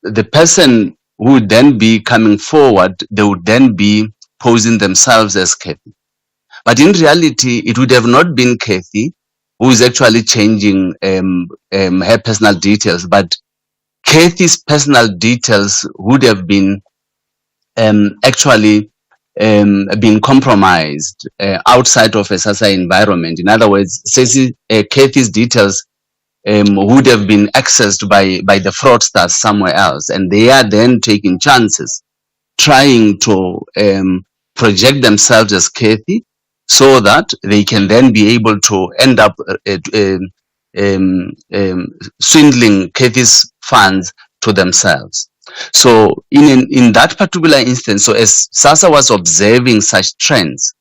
the person who would then be coming forward, they would then be posing themselves as Cathy. But in reality, it would have not been Cathy who is actually changing her personal details, but Cathy's personal details would have been actually being compromised outside of a Sasa environment. In other words, Cathy's details would have been accessed by the fraudsters somewhere else, and they are then taking chances, trying to project themselves as Cathy, so that they can then be able to end up swindling Cathy's funds to themselves. So in that particular instance, so as Sasa was observing such trends,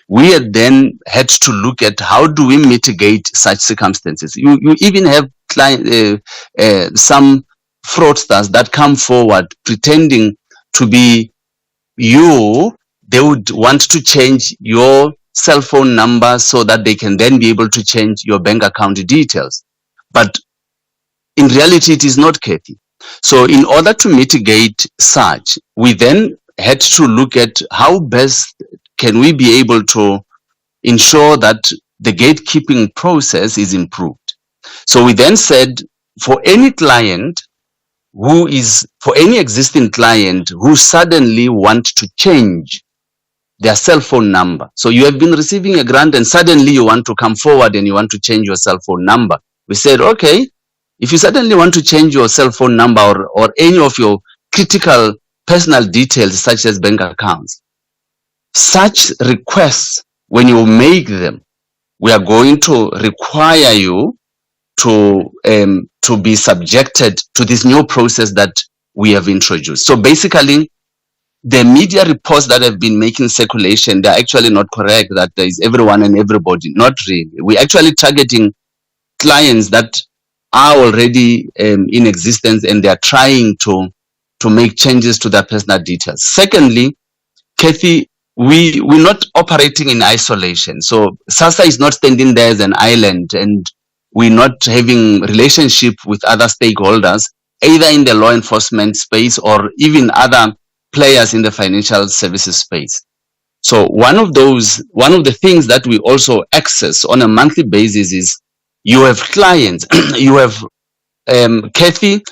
we had then had to look at how do we mitigate such circumstances. You even have some fraudsters that come forward pretending to be you. They would want to change your cell phone number so that they can then be able to change your bank account details. But in reality, it is not Cathy. So in order to mitigate such, we then had to look at how best can we be able to ensure that the gatekeeping process is improved. So we then said, for any existing client who suddenly wants to change their cell phone number. So you have been receiving a grant and suddenly you want to come forward and you want to change your cell phone number. We said, okay, if you suddenly want to change your cell phone number or any of your critical personal details such as bank accounts, such requests, when you make them, we are going to require you to be subjected to this new process that we have introduced. So basically, the media reports that have been making circulation, they're actually not correct, that there is everyone and everybody. Not really. We're actually targeting clients that are already in existence, and they're trying to make changes to their personal details. Secondly, Cathy, we're not operating in isolation. So Sasa is not standing there as an island, and we're not having relationship with other stakeholders, either in the law enforcement space or even other players in the financial services space. So one of the things that we also access on a monthly basis is, you have clients, you have Cathy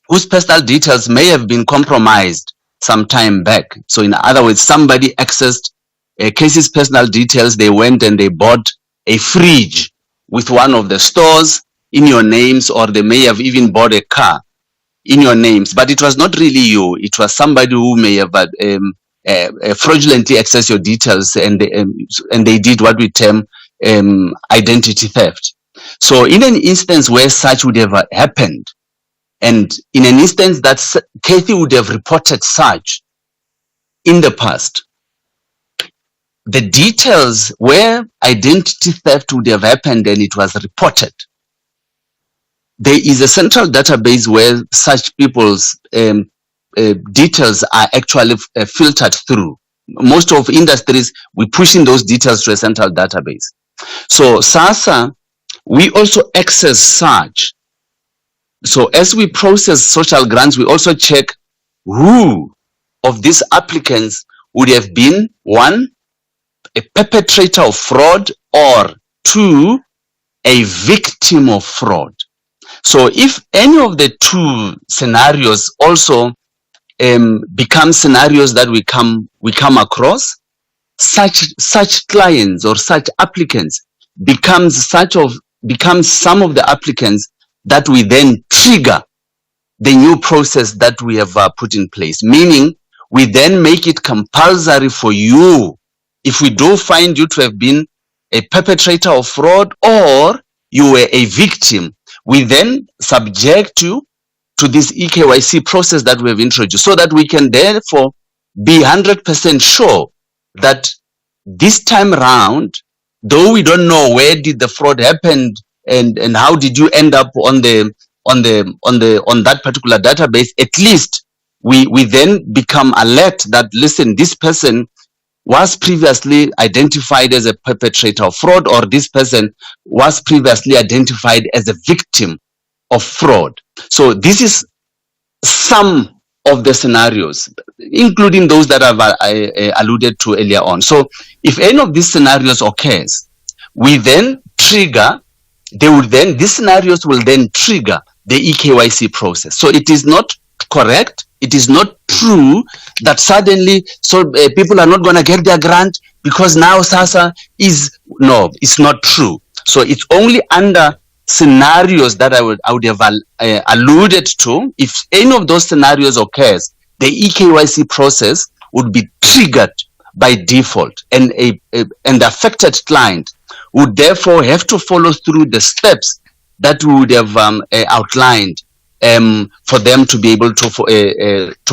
whose personal details may have been compromised some time back. So in other words, somebody accessed Cathy's personal details. They went and they bought a fridge with one of the stores in your names, or they may have even bought a car in your names, but it was not really you. It was somebody who may have fraudulently accessed your details, and they did what we term identity theft. So in an instance where such would have happened, and in an instance that Cathy would have reported such in the past, the details where identity theft would have happened and it was reported, there is a central database where such people's details are actually filtered through. Most of industries, we're pushing those details to a central database. So Sasa, we also access such. So as we process social grants, we also check who of these applicants would have been, one, a perpetrator of fraud, or two, a victim of fraud. So if any of the two scenarios also become scenarios that we come across, such clients or such applicants becomes some of the applicants that we then trigger the new process that we have put in place. Meaning, we then make it compulsory for you, if we do find you to have been a perpetrator of fraud or you were a victim, we then subject you to this EKYC process that we have introduced, so that we can therefore be 100% sure that this time around, though we don't know where did the fraud happen and how did you end up on that particular database, at least we then become alert that, listen, this person was previously identified as a perpetrator of fraud, or this person was previously identified as a victim of fraud. So this is some of the scenarios, including those that I've alluded to earlier on. So if any of these scenarios occurs, we then trigger, these scenarios will then trigger the eKYC process. So it is not correct, it is not true that suddenly people are not going to get their grant because now Sasa is, no, it's not true. So it's only under scenarios that I would have alluded to. If any of those scenarios occurs, the eKYC process would be triggered by default, and the affected client would therefore have to follow through the steps that we would have outlined for them to be able to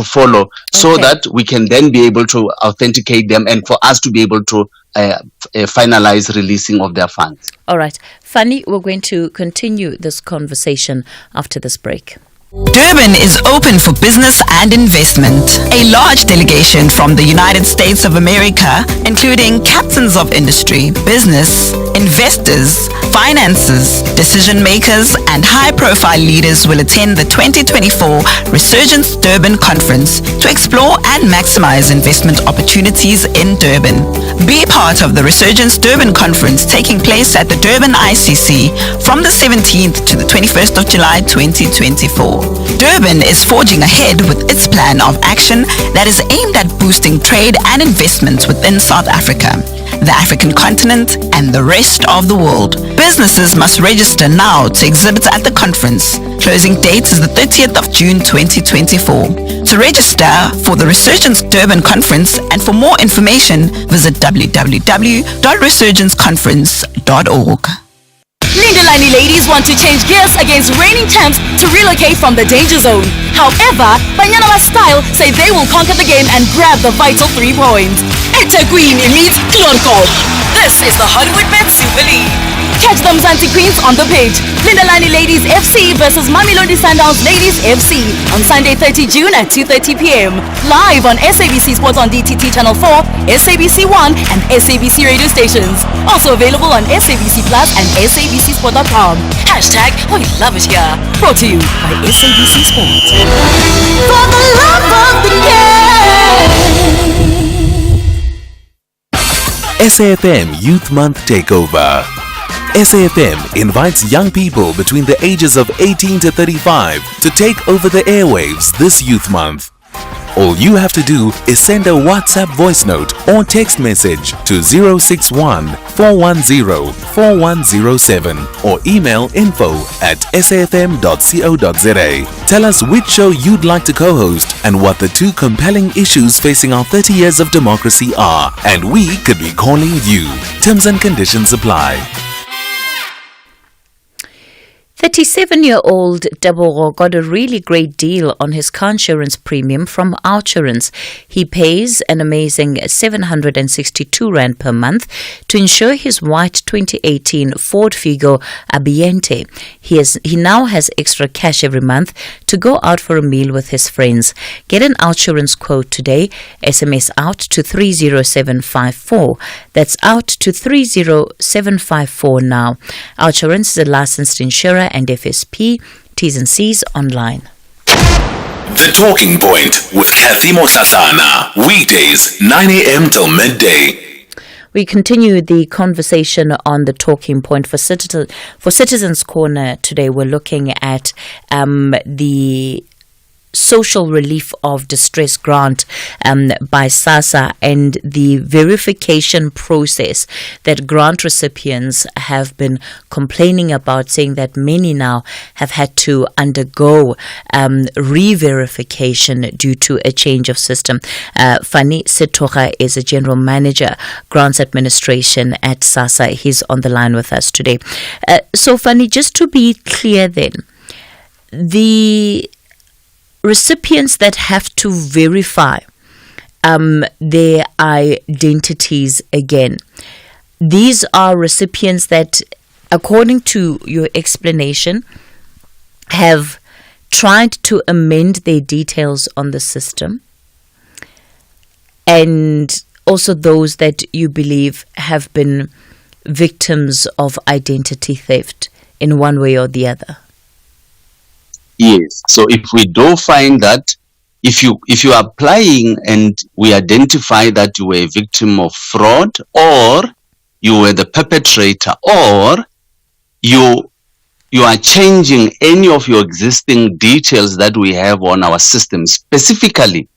follow, so that we can then be able to authenticate them and for us to be able to finalize releasing of their funds. All right. Fanny, we're going to continue this conversation after this break. Durban is open for business and investment. A large delegation from the United States of America, including captains of industry, business, investors, finances, decision makers, and high-profile leaders will attend the 2024 Resurgence Durban Conference to explore and maximize investment opportunities in Durban. Be part of the Resurgence Durban Conference taking place at the Durban ICC from the 17th to the 21st of July 2024. Durban is forging ahead with its plan of action that is aimed at boosting trade and investments within South Africa, the African continent, and the rest of the world. Businesses must register now to exhibit at the conference. Closing date is the 30th of June 2024. To register for the Resurgence Durban Conference and for more information, visit www.resurgenceconference.org. Lindelani ladies want to change gears against raining temps to relocate from the danger zone. However, Banyana Style say they will conquer the game and grab the vital 3 points. Enter Queen meets Clonco. This is the Hollywood Bet Super League. Catch the Mzansi Queens on the pitch. Lindelani Ladies FC versus Mamelodi Sundowns Ladies FC on Sunday 30 June at 2:30 p.m. Live on SABC Sports on DTT Channel 4, SABC 1 and SABC radio stations. Also available on SABC Plus and SABCSport.com. Hashtag we love it here. Brought to you by SABC Sports. For the love of the game. SAFM Youth Month Takeover. SAFM invites young people between the ages of 18 to 35 to take over the airwaves this Youth Month. All you have to do is send a WhatsApp voice note or text message to 061-410-4107 or email info@safm.co.za. Tell us which show you'd like to co-host and what the 2 compelling issues facing our 30 years of democracy are, and we could be calling you. Terms and conditions apply. 37-year-old Deboro got a really great deal on his car insurance premium from Outsurance. He pays an amazing 762 Rand per month to insure his white 2018 Ford Figo Ambiente. He now has extra cash every month to go out for a meal with his friends. Get an Outsurance quote today. SMS out to 30754. That's out to 30754 now. Outsurance is a licensed insurer and FSP. T's and C's online. The Talking Point with Cathy Mohlahlana. Weekdays, 9 a.m. till midday. We continue the conversation on the Talking Point for Citizens Corner today. We're looking at the Social Relief of Distress grant by Sasa and the verification process that grant recipients have been complaining about, saying that many now have had to undergo re-verification due to a change of system. Fanny Setoga is a General Manager, Grants Administration at Sasa. He's on the line with us today. So Fanny, just to be clear then, the recipients that have to verify their identities again, these are recipients that, according to your explanation, have tried to amend their details on the system, and also those that you believe have been victims of identity theft in one way or the other. Yes. So if we do find that if you are applying and we identify that you were a victim of fraud, or you were the perpetrator, or you are changing any of your existing details that we have on our system, specifically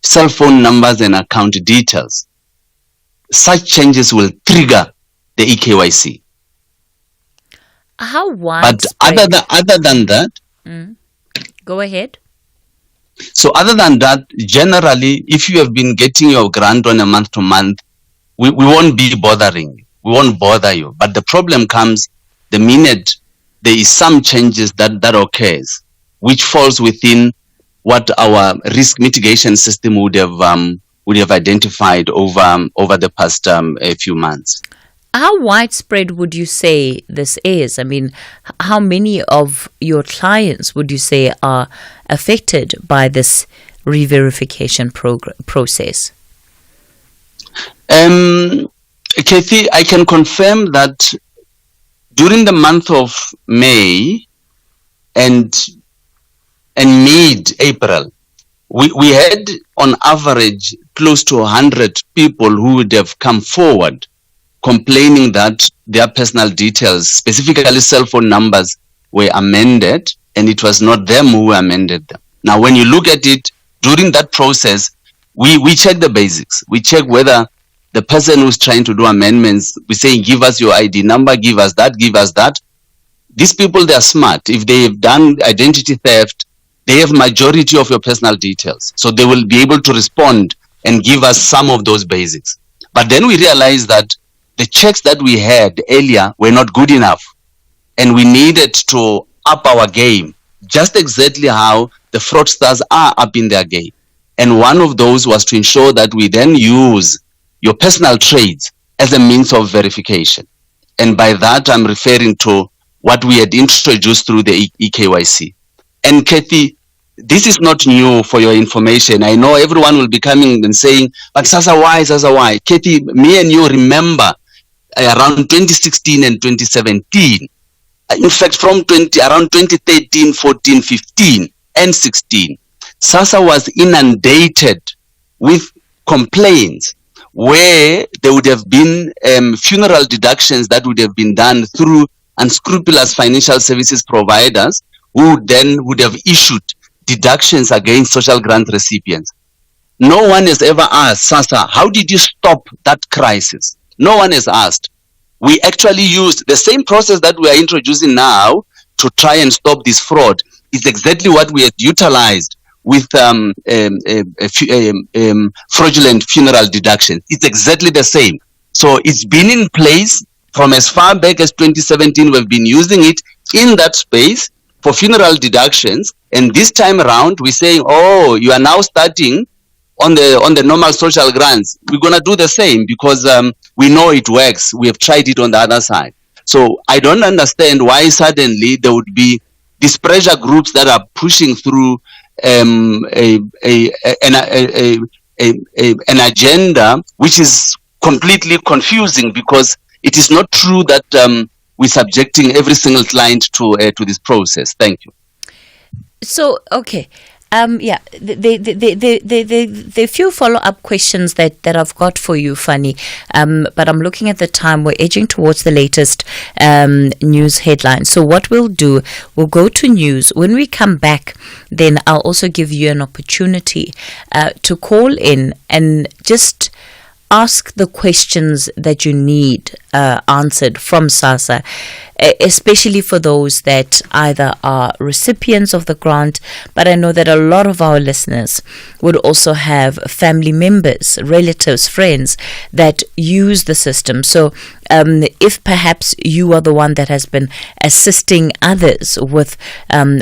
cell phone numbers and account details, such changes will trigger the eKYC. How But widespread? other than that, Go ahead. so other than that, generally, if you have been getting your grant on a month to month, we won't be bothering you. We won't bother you. But the problem comes the minute there is some changes that occurs, which falls within what our risk mitigation system would have identified over the past a few months. How widespread would you say this is? I mean, how many of your clients would you say are affected by this re-verification process? Cathy, I can confirm that during the month of May and mid-April, we had on average close to 100 people who would have come forward complaining that their personal details, specifically cell phone numbers, were amended, and it was not them who amended them. Now, when you look at it, during that process, we check the basics. We check whether the person who's trying to do amendments, we say, give us your ID number, give us that, give us that. These people, they are smart. If they've done identity theft, they have majority of your personal details. So they will be able to respond and give us some of those basics. But then we realized that the checks that we had earlier were not good enough, and we needed to up our game, just exactly how the fraudsters are up in their game. And one of those was to ensure that we then use your personal traits as a means of verification. And by that, I'm referring to what we had introduced through the eKYC. And Cathy, this is not new for your information. I know everyone will be coming and saying, but Sasa, why? Sasa, why? Cathy, me and you remember around 2016 and 2017. In fact, from around 2013, 14, 15, and 16, Sasa was inundated with complaints where there would have been funeral deductions that would have been done through unscrupulous financial services providers who then would have issued deductions against social grant recipients. No one has ever asked, Sasa, how did you stop that crisis? No one has asked. We actually used the same process that we are introducing now to try and stop this fraud. It's exactly what we had utilized with fraudulent funeral deduction. It's exactly the same. So it's been in place from as far back as 2017. We've been using it in that space for funeral deductions. And this time around, we're saying, oh, you are now starting on the normal social grants. We're going to do the same because we know it works. We have tried it on the other side. So I don't understand why suddenly there would be these pressure groups that are pushing through an agenda which is completely confusing, because it is not true that we're subjecting every single client to this process. Thank you. So, okay. The few follow-up questions that I've got for you, Fanny, but I'm looking at the time. We're edging towards the latest news headlines. So what we'll do, we'll go to news. When we come back, then I'll also give you an opportunity to call in and just ask the questions that you need answered from Sasa, especially for those that either are recipients of the grant, but I know that a lot of our listeners would also have family members, relatives, friends that use the system. So if perhaps you are the one that has been assisting others with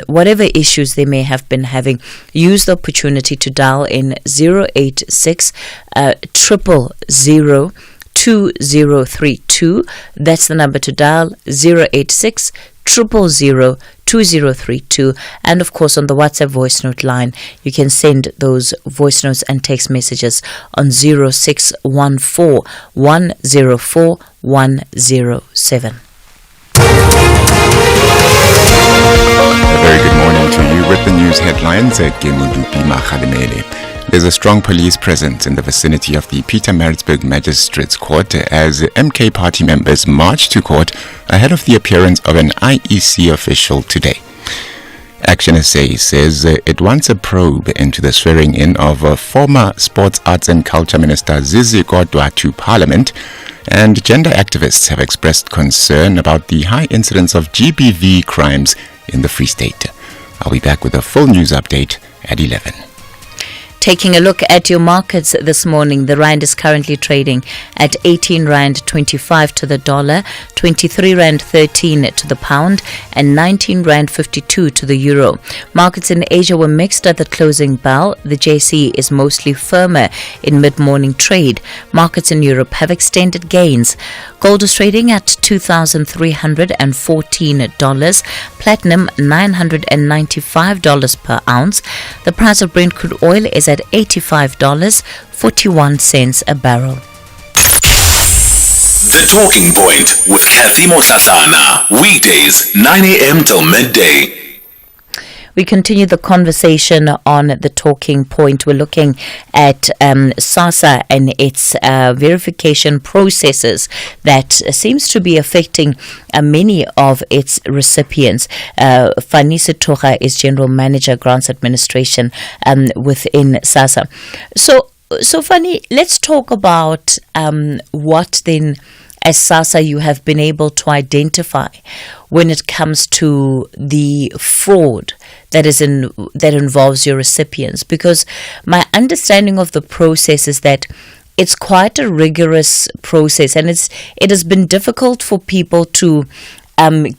whatever issues they may have been having, use the opportunity to dial in 086 000 2032. That's the number to dial, 086 000 2032. And of course, on the WhatsApp voice note line, you can send those voice notes and text messages on 0614 104 107. A very good morning to you with the news headlines at Gemudupi Makhalemele. There's a strong police presence in the vicinity of the Pietermaritzburg Magistrates Court as MK party members march to court ahead of the appearance of an IEC official today. Action SA says it wants a probe into the swearing in of former Sports, Arts and Culture Minister Zizi Kodwa to Parliament, and gender activists have expressed concern about the high incidence of GBV crimes in the Free State. I'll be back with a full news update at 11. Taking a look at your markets this morning, the rand is currently trading at 18 rand 25 to the dollar, 23 rand 13 to the pound, and 19 rand 52 to the euro. Markets in Asia were mixed at the closing bell. The JSE is mostly firmer in mid-morning trade. Markets in Europe have extended gains. Gold is trading at $2,314, platinum $995 per ounce. The price of Brent crude oil is at $85.41 a barrel. The Talking Point with Cathy Mohlahlana. Weekdays, 9 a.m. till midday. We continue the conversation on the Talking Point. We're looking at Sasa and its verification processes that seems to be affecting many of its recipients. Fanise Toga is General Manager, Grants Administration within Sasa. So Fanny, let's talk about what then as Sasa you have been able to identify when it comes to the fraud that involves your recipients, because my understanding of the process is that it's quite a rigorous process, and it has been difficult for people to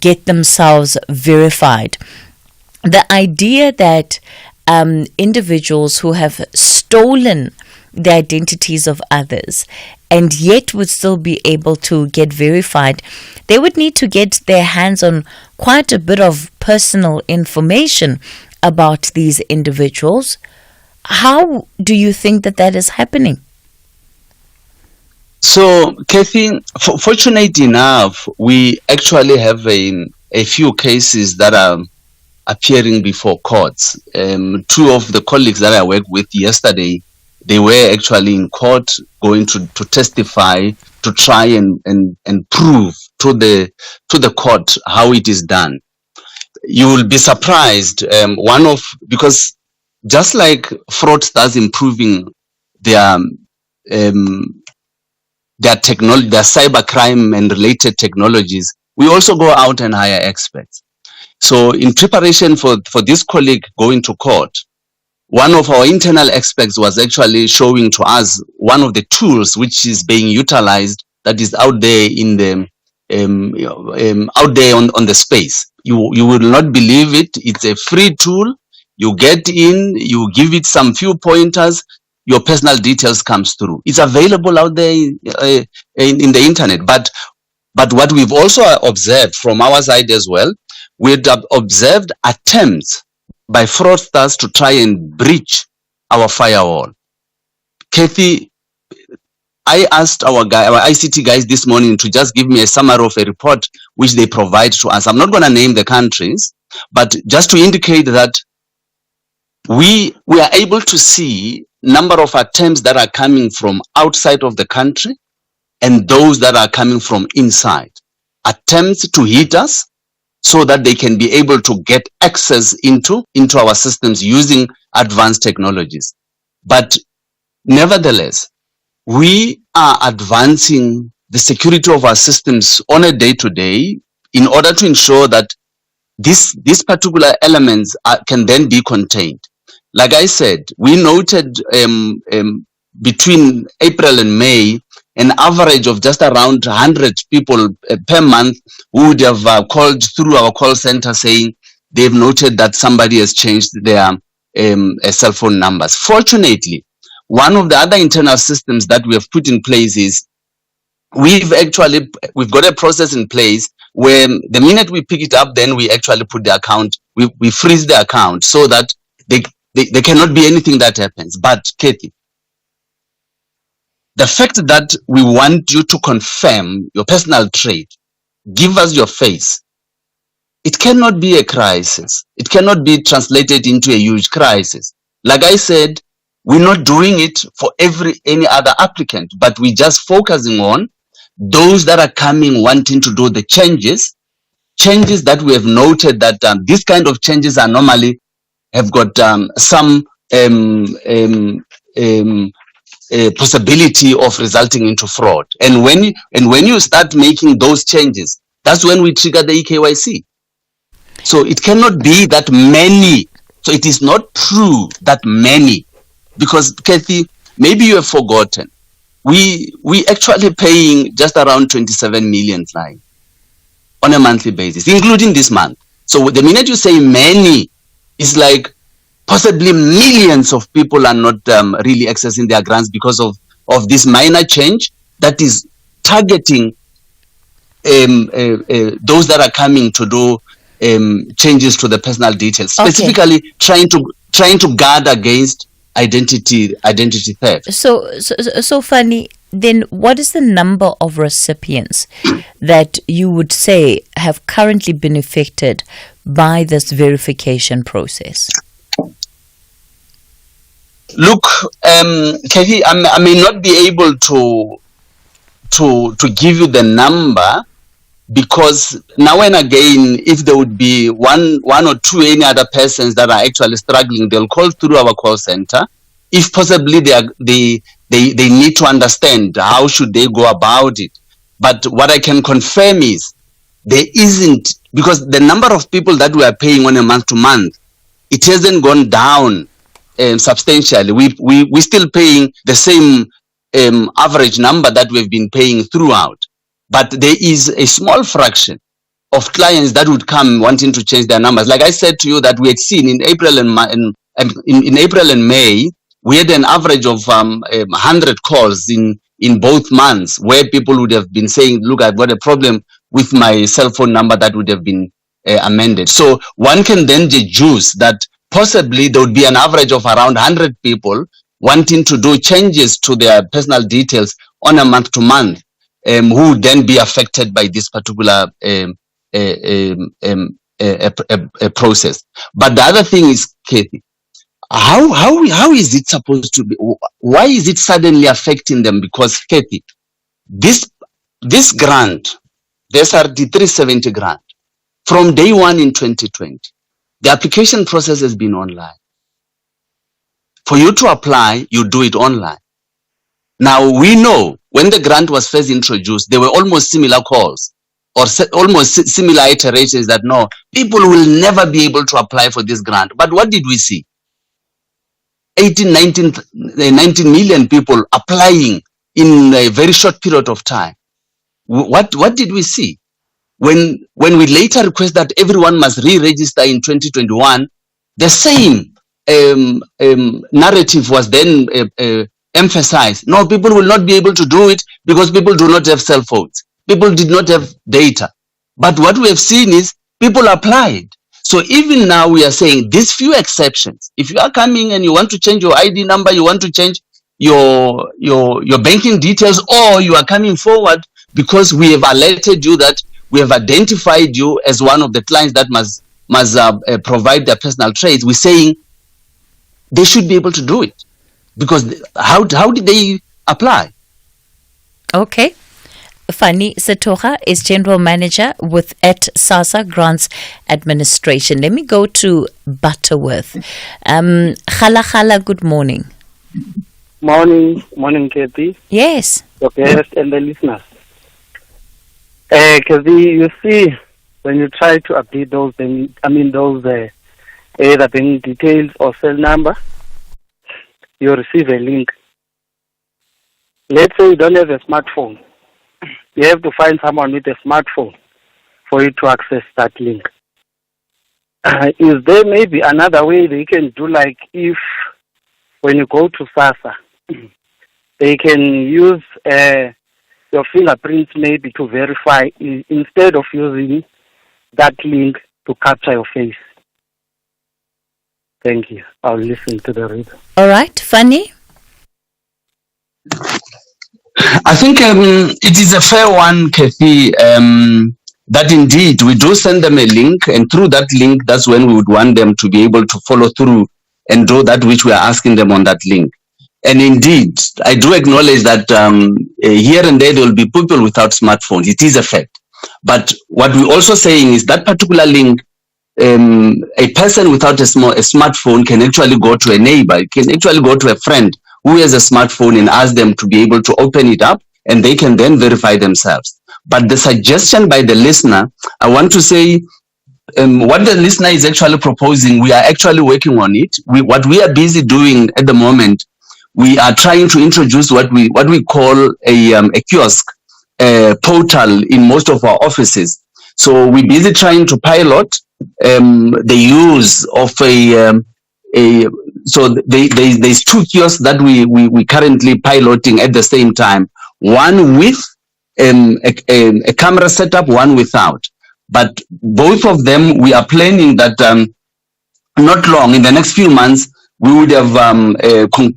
get themselves verified. The idea that individuals who have stolen the identities of others and yet would still be able to get verified, they would need to get their hands on quite a bit of personal information about these individuals. How do you think that is happening? So, Cathy, fortunate enough, we actually have a few cases that are appearing before courts. Two of the colleagues that I worked with yesterday, they were actually in court going to testify to try and prove to the court how it is done. You will be surprised. Because just like fraudsters improving their technology, their cybercrime and related technologies, we also go out and hire experts. So in preparation for this colleague going to court, one of our internal experts was actually showing to us one of the tools which is being utilized that is out there in the out there on the space. You will not believe it. It's a free tool. You get in, you give it some few pointers, your personal details comes through. It's available out there in the internet. But what we've also observed from our side as well, we've observed attempts by fraudsters to try and breach our firewall. Cathy, I asked our ICT guys this morning to just give me a summary of a report which they provide to us. I'm not going to name the countries, but just to indicate that we are able to see number of attempts that are coming from outside of the country and those that are coming from inside. Attempts to hit us so that they can be able to get access into our systems using advanced technologies. But nevertheless, we are advancing the security of our systems on a day-to-day in order to ensure that these particular elements can then be contained. Like I said, we noted between April and May an average of just around 100 people per month who would have called through our call center saying they've noted that somebody has changed their cell phone numbers. Fortunately, one of the other internal systems that we have put in place is we've got a process in place where the minute we pick it up, then we actually put the account, we freeze the account so that there cannot be anything that happens. But Cathy, the fact that we want you to confirm your personal trait, give us your face, it cannot be a crisis. It cannot be translated into a huge crisis. Like I said, we're not doing it for any other applicant, but we're just focusing on those that are coming wanting to do the changes that we have noted that these kind of changes are normally have got some possibility of resulting into fraud. And when you start making those changes, that's when we trigger the EKYC. So it cannot be that many. So it is not true that many, because Cathy, maybe you have forgotten. We actually paying just around 27 million fine on a monthly basis, including this month. So the minute you say many, it's like possibly millions of people are not really accessing their grants because of this minor change that is targeting those that are coming to do changes to the personal details, specifically trying to guard against identity theft. So funny. Then what is the number of recipients that you would say have currently been affected by this verification process? Look, Cathy, I may not be able to give you the number, because now and again, if there would be one or two any other persons that are actually struggling, they'll call through our call center. If possibly they need to understand how should they go about it. But what I can confirm is there isn't, because the number of people that we are paying on a month to month, it hasn't gone down substantially. We're still paying the same average number that we've been paying throughout. But there is a small fraction of clients that would come wanting to change their numbers. Like I said to you, that we had seen in April and May, we had an average of 100 calls in both months, where people would have been saying, look, I've got a problem with my cell phone number that would have been amended. So one can then deduce that possibly there would be an average of around 100 people wanting to do changes to their personal details on a month to month, who would then be affected by this particular process. But the other thing is, Cathy, how is it supposed to be? Why is it suddenly affecting them? Because, Cathy, this grant, the SRD 370 grant, from day one in 2020, the application process has been online. For you to apply, you do it online. Now, we know when the grant was first introduced, there were almost similar calls or almost similar iterations that no, people will never be able to apply for this grant. But what did we see? 19 million people applying in a very short period of time. What did we see? When we later request that everyone must re-register in 2021, the same narrative was then emphasized. No, people will not be able to do it because people do not have cell phones. People did not have data. But what we have seen is people applied. So even now we are saying these few exceptions. If you are coming and you want to change your ID number, you want to change your banking details, or you are coming forward because we have alerted you that we have identified you as one of the clients that must provide their personal traits, we're saying they should be able to do it. Because how did they apply? Okay. Fani Setoha is General Manager at Sasa Grants Administration. Let me go to Butterworth. Khala, good morning. Morning, Cathy. Yes. Your guest and the listeners. Cathy, you see, when you try to update those either bank details or cell number, you receive a link. Let's say you don't have a smartphone. You have to find someone with a smartphone for you to access that link. Is there maybe another way they can do, like if when you go to Sasa, they can use your fingerprints maybe to verify instead of using that link to capture your face? Thank you. I'll listen to the reader. All right, Fanny? I think it is a fair one, Cathy. that indeed we do send them a link, and through that link, that's when we would want them to be able to follow through and do that which we are asking them on that link. And indeed, I do acknowledge that here and there will be people without smartphones. It is a fact. But what we're also saying is that particular link, a person without a smartphone can actually go to a neighbor, can actually go to a friend who has a smartphone and ask them to be able to open it up, and they can then verify themselves. But the suggestion by the listener, I want to say, what the listener is actually proposing, we are actually working on it. What we are busy doing at the moment, we are trying to introduce what we call a kiosk portal in most of our offices. So we're busy trying to pilot the use of there's two kiosks that we currently piloting at the same time. One with a camera setup, one without. But both of them, we are planning that not long, in the next few months, we would have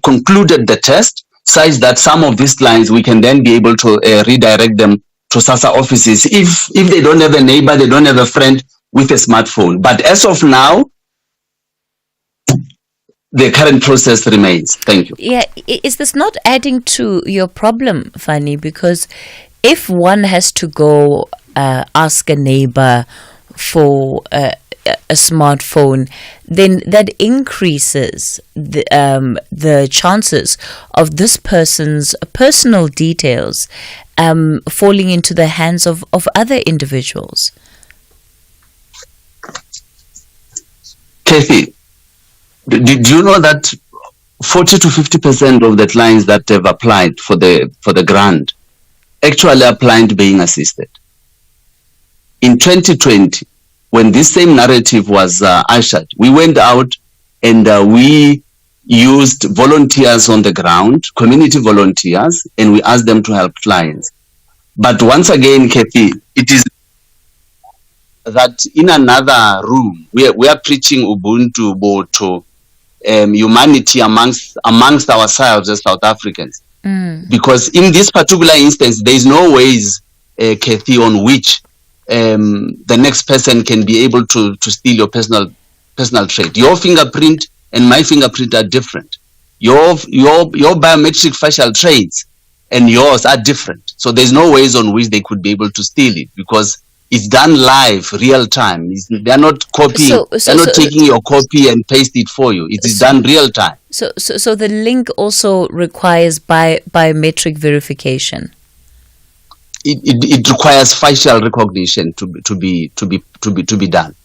concluded the test such that some of these lines we can then be able to redirect them to Sasa offices if they don't have a neighbor, they don't have a friend with a smartphone. But as of now, the current process remains. Thank you. Yeah, is this not adding to your problem, Fanny? Because if one has to go ask a neighbor for a smartphone, then that increases the chances of this person's personal details falling into the hands of other individuals. Cathy, did you know that 40 to 50% of the clients that have applied for the grant actually applied being assisted? In 2020, when this same narrative was ushered, we went out and we used volunteers on the ground, community volunteers, and we asked them to help clients. But once again, Cathy, it is that in another room, we are preaching Ubuntu, Boto, humanity amongst ourselves as South Africans. Because in this particular instance, there is no ways, Cathy, on which the next person can be able to steal your personal trait. Your fingerprint and my fingerprint are different. Your biometric facial traits and yours are different. So there's no ways on which they could be able to steal it because it's done live, real time. They're not copying. They're not taking your copy and paste it for you. It is done real time. So the link also requires biometric verification. It requires facial recognition to be done.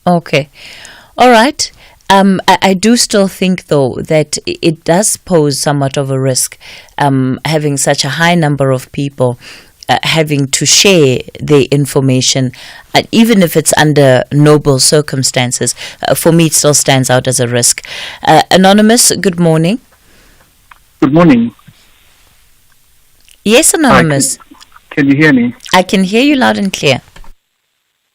Okay, all right. I do still think, though, that it does pose somewhat of a risk, having such a high number of people having to share their information, even if it's under noble circumstances. For me, it still stands out as a risk. Anonymous, good morning. Good morning. Yes, Anonymous. Can you hear me? I can hear you loud and clear.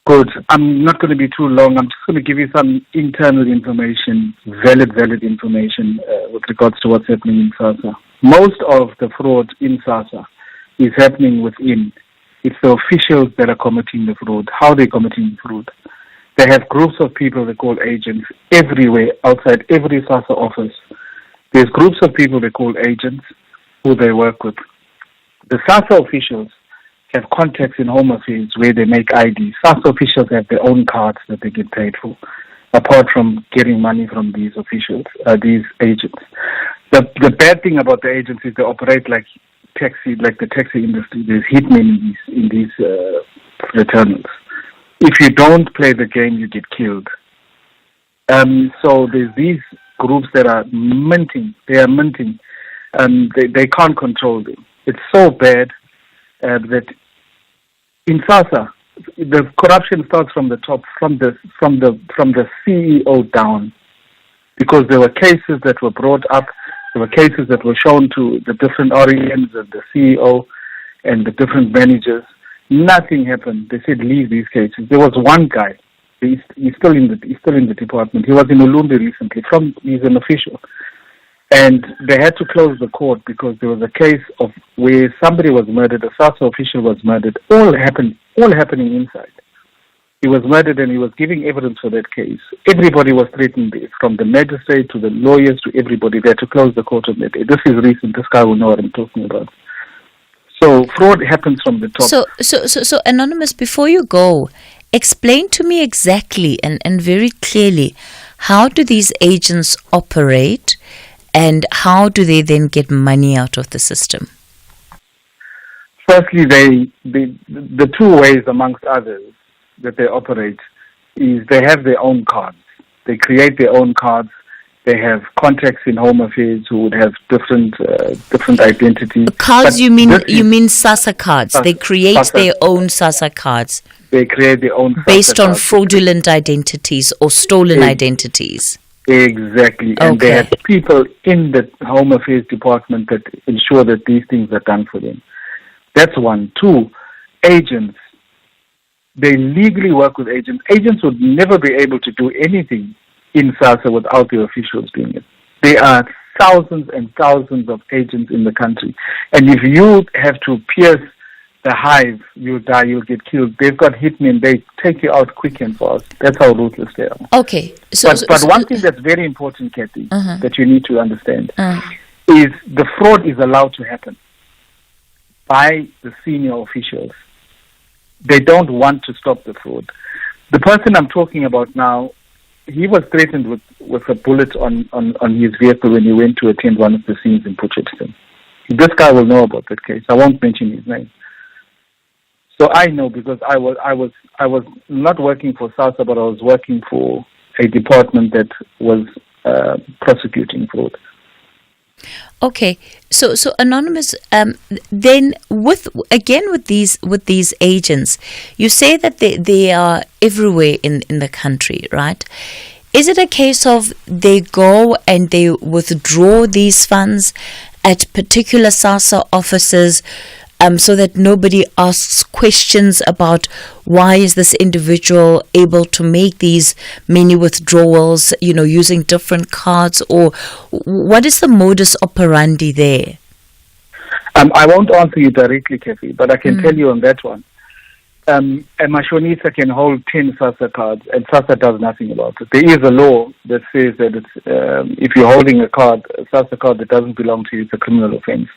Good. I'm not going to be too long. I'm just going to give you some internal information, valid information with regards to what's happening in Sasa. Most of the fraud in Sasa is happening within. It's the officials that are committing the fraud. How are they committing the fraud? They have groups of people they call agents everywhere, outside every Sasa office. There's groups of people they call agents who they work with. The Sasa officials have contacts in Home Affairs where they make IDs. Sasa officials have their own cards that they get paid for, apart from getting money from these officials, these agents. The bad thing about the agents is they operate like the taxi industry. There's hitmen in these fraternals. If you don't play the game, you get killed. So there's these groups that are minting. They are minting. They can't control them. It's so bad that in Sasa, the corruption starts from the top, from the CEO down, because there were cases that were brought up, there were cases that were shown to the different REMs and the CEO and the different managers. Nothing happened. They said leave these cases. There was one guy. He's still in the department. He was in Ulumbi recently. He's an official. And they had to close the court because there was a case of where somebody was murdered, a Sasa official was murdered. All happened all happening inside. He was murdered and he was giving evidence for that case. Everybody was threatened, from the magistrate to the lawyers to everybody there, to close the court on that day. This is recent. This guy will know what I'm talking about. So fraud happens from the top. So Anonymous, before you go, explain to me exactly and very clearly, how do these agents operate and how do they then get money out of the system? Firstly, the two ways, amongst others, that they operate is they have their own cards. They create their own cards. They have contacts in Home Affairs who would have different identities. Cards, you mean Sasa cards? They create Sasa. their own Sasa cards. They create their own Sasa based on cards. fraudulent identities or stolen identities. Exactly. And they have people in the Home Affairs department that ensure that these things are done for them. That's one. Two, agents. They legally work with agents. Agents would never be able to do anything in Sasa without the officials doing it. There are thousands and thousands of agents in the country. And if you have to pierce the hive, you'll die, you'll get killed. They've got hitmen. They take you out quick and fast. That's how ruthless they are. Okay. But one thing that's very important, Cathy, that you need to understand is the fraud is allowed to happen by the senior officials. They don't want to stop the fraud. The person I'm talking about now, he was threatened with a bullet on his vehicle when he went to attend one of the scenes in Potchefstroom. This guy will know about that case. I won't mention his name. So I know because I was not working for Sasa, but I was working for a department that was prosecuting fraud. Okay, so Anonymous, then with these agents, you say that they are everywhere in the country, right? Is it a case of they go and they withdraw these funds at particular Sasa offices, so that nobody asks questions about why is this individual able to make these many withdrawals, using different cards, or what is the modus operandi there? I won't answer you directly, Cathy, but I can tell you on that one. A Mashonisa can hold 10 Sasa cards, and Sasa does nothing about it. There is a law that says that if you're holding a Sasa card that doesn't belong to you, it's a criminal offense.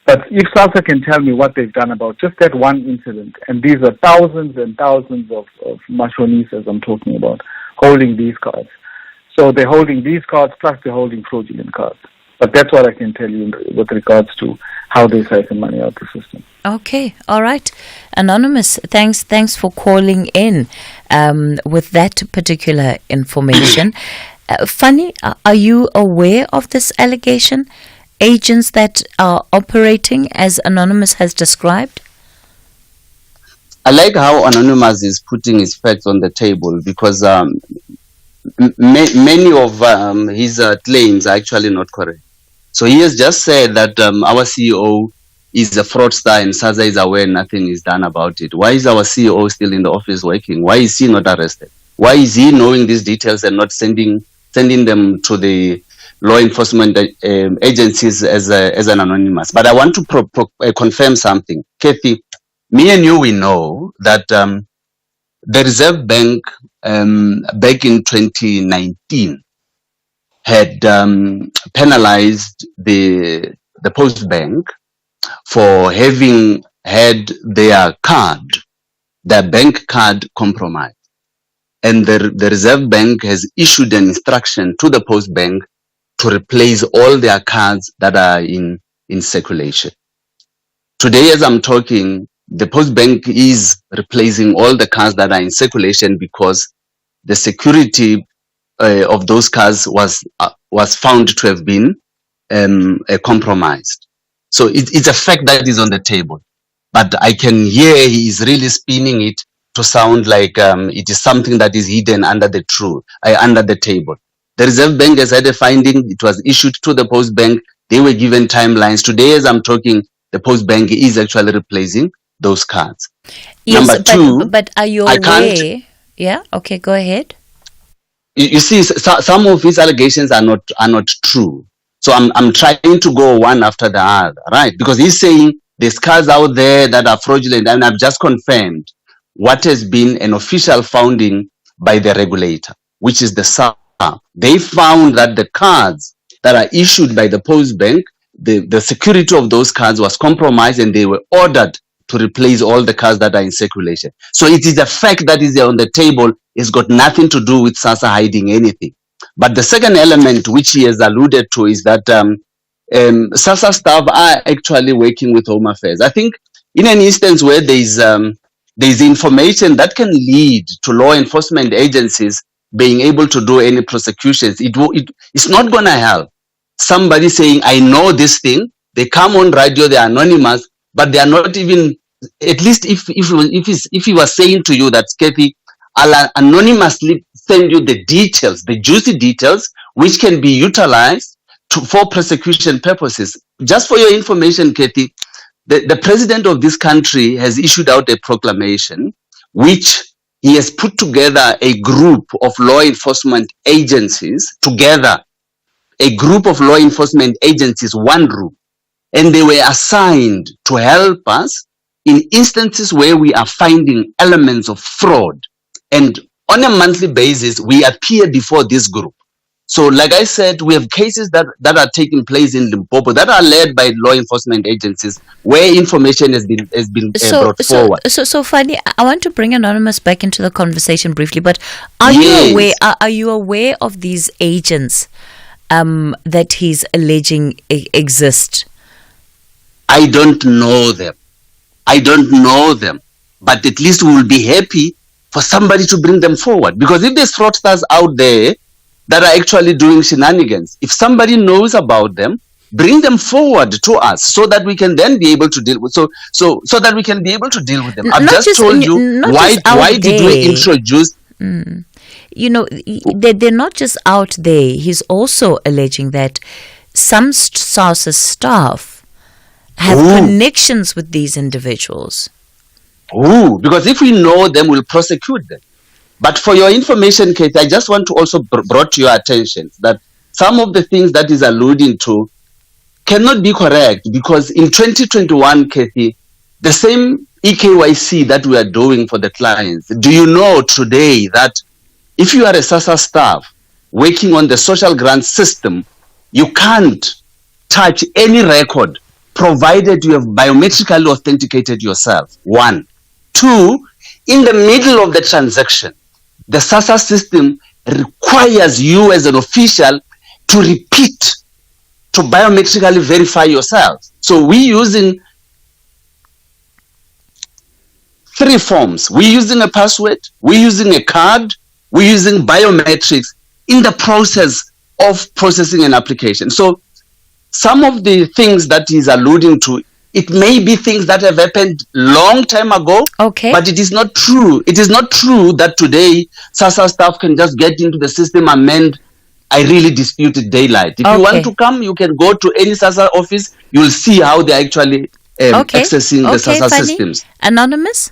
But if Sasa can tell me what they've done about just that one incident, and these are thousands and thousands of Mashonisas I'm talking about, holding these cards. So they're holding these cards, plus they're holding fraudulent cards. But that's what I can tell you with regards to how they siphon money out the system. Okay, all right. Anonymous, thanks for calling in with that particular information. Fanny, are you aware of this allegation? Agents that are operating as Anonymous has described? I like how Anonymous is putting his facts on the table, because many of his claims are actually not correct. So he has just said that our CEO is a fraudster and Sasa is aware nothing is done about it. Why is our CEO still in the office working? Why is he not arrested? Why is he knowing these details and not sending them to the law enforcement agencies as an anonymous? But I want to confirm something. Cathy, me and you, we know that the Reserve Bank back in 2019 had penalized the Post Bank for having had their bank card compromised. And the Reserve Bank has issued an instruction to the Post Bank to replace all their cards that are in circulation. Today, as I'm talking, the Post Bank is replacing all the cards that are in circulation because the security of those cards was found to have been compromised. So it's a fact that is on the table. But I can hear he is really spinning it to sound like it is something that is hidden under the table. The Reserve Bank has had a finding. It was issued to the Post Bank. They were given timelines. Today, as I'm talking, the Post Bank is actually replacing those cards. Yes, Number two, but are you aware? Yeah. Okay. Go ahead. You see, some of his allegations are not true. So I'm trying to go one after the other, right? Because he's saying there's cards out there that are fraudulent, and I've just confirmed what has been an official founding by the regulator, which is the Sasa. They found that the cards that are issued by the Post Bank, the security of those cards was compromised, and they were ordered to replace all the cards that are in circulation. So it is a fact that is on the table. It's got nothing to do with Sasa hiding anything. But the second element which he has alluded to is that Sasa staff are actually working with Home Affairs. I think in an instance where there's information that can lead to law enforcement agencies being able to do any prosecutions, it's not going to help somebody saying, I know this thing. They come on radio, they're anonymous, but they are not even, at least if he was saying to you that, Cathy, I'll anonymously send you the details, the juicy details, which can be utilized for prosecution purposes. Just for your information, Cathy, the president of this country has issued out a proclamation, which he has put together a group of law enforcement agencies, one group, and they were assigned to help us in instances where we are finding elements of fraud. And on a monthly basis, we appear before this group. So, like I said, we have cases that are taking place in Limpopo that are led by law enforcement agencies where information has been brought forward. So, Fanny, I want to bring Anonymous back into the conversation briefly, but are you aware of these agents that he's alleging exist? I don't know them, but at least we will be happy for somebody to bring them forward, because if there's fraudsters out there that are actually doing shenanigans, if somebody knows about them, bring them forward to us so that we can then be able to deal with so that we can be able to deal with them. I've just told you why did we introduce they're not just out there. He's also alleging that some Sasa staff have connections with these individuals. Because if we know them, we'll prosecute them. But for your information, Kate, I just want to also brought to your attention that some of the things that is alluding to cannot be correct, because in 2021, Cathy, the same EKYC that we are doing for the clients, do you know today that if you are a Sasa staff working on the social grant system, you can't touch any record provided you have biometrically authenticated yourself? 1. 2, in the middle of the transaction, the Sasa system requires you as an official to repeat, to biometrically verify yourself. So we're using 3 forms. We're using a password, we're using a card, we're using biometrics in the process of processing an application. So some of the things that he's alluding to, it may be things that have happened long time ago, but it is not true. It is not true that today Sasa staff can just get into the system and amend I really disputed daylight. If you want to come, you can go to any Sasa office. You'll see how they're actually accessing the Sasa systems. Anonymous?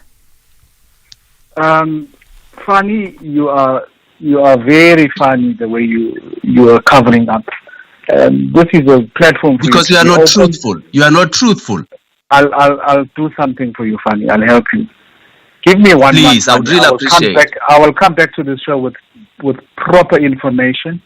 Funny, you are very funny the way you are covering up. This is a platform for because you are not truthful. You are not truthful. I'll do something for you, Fanny. I'll help you. Give me 1 month. Please, I would really appreciate. I will come back to the show with proper information,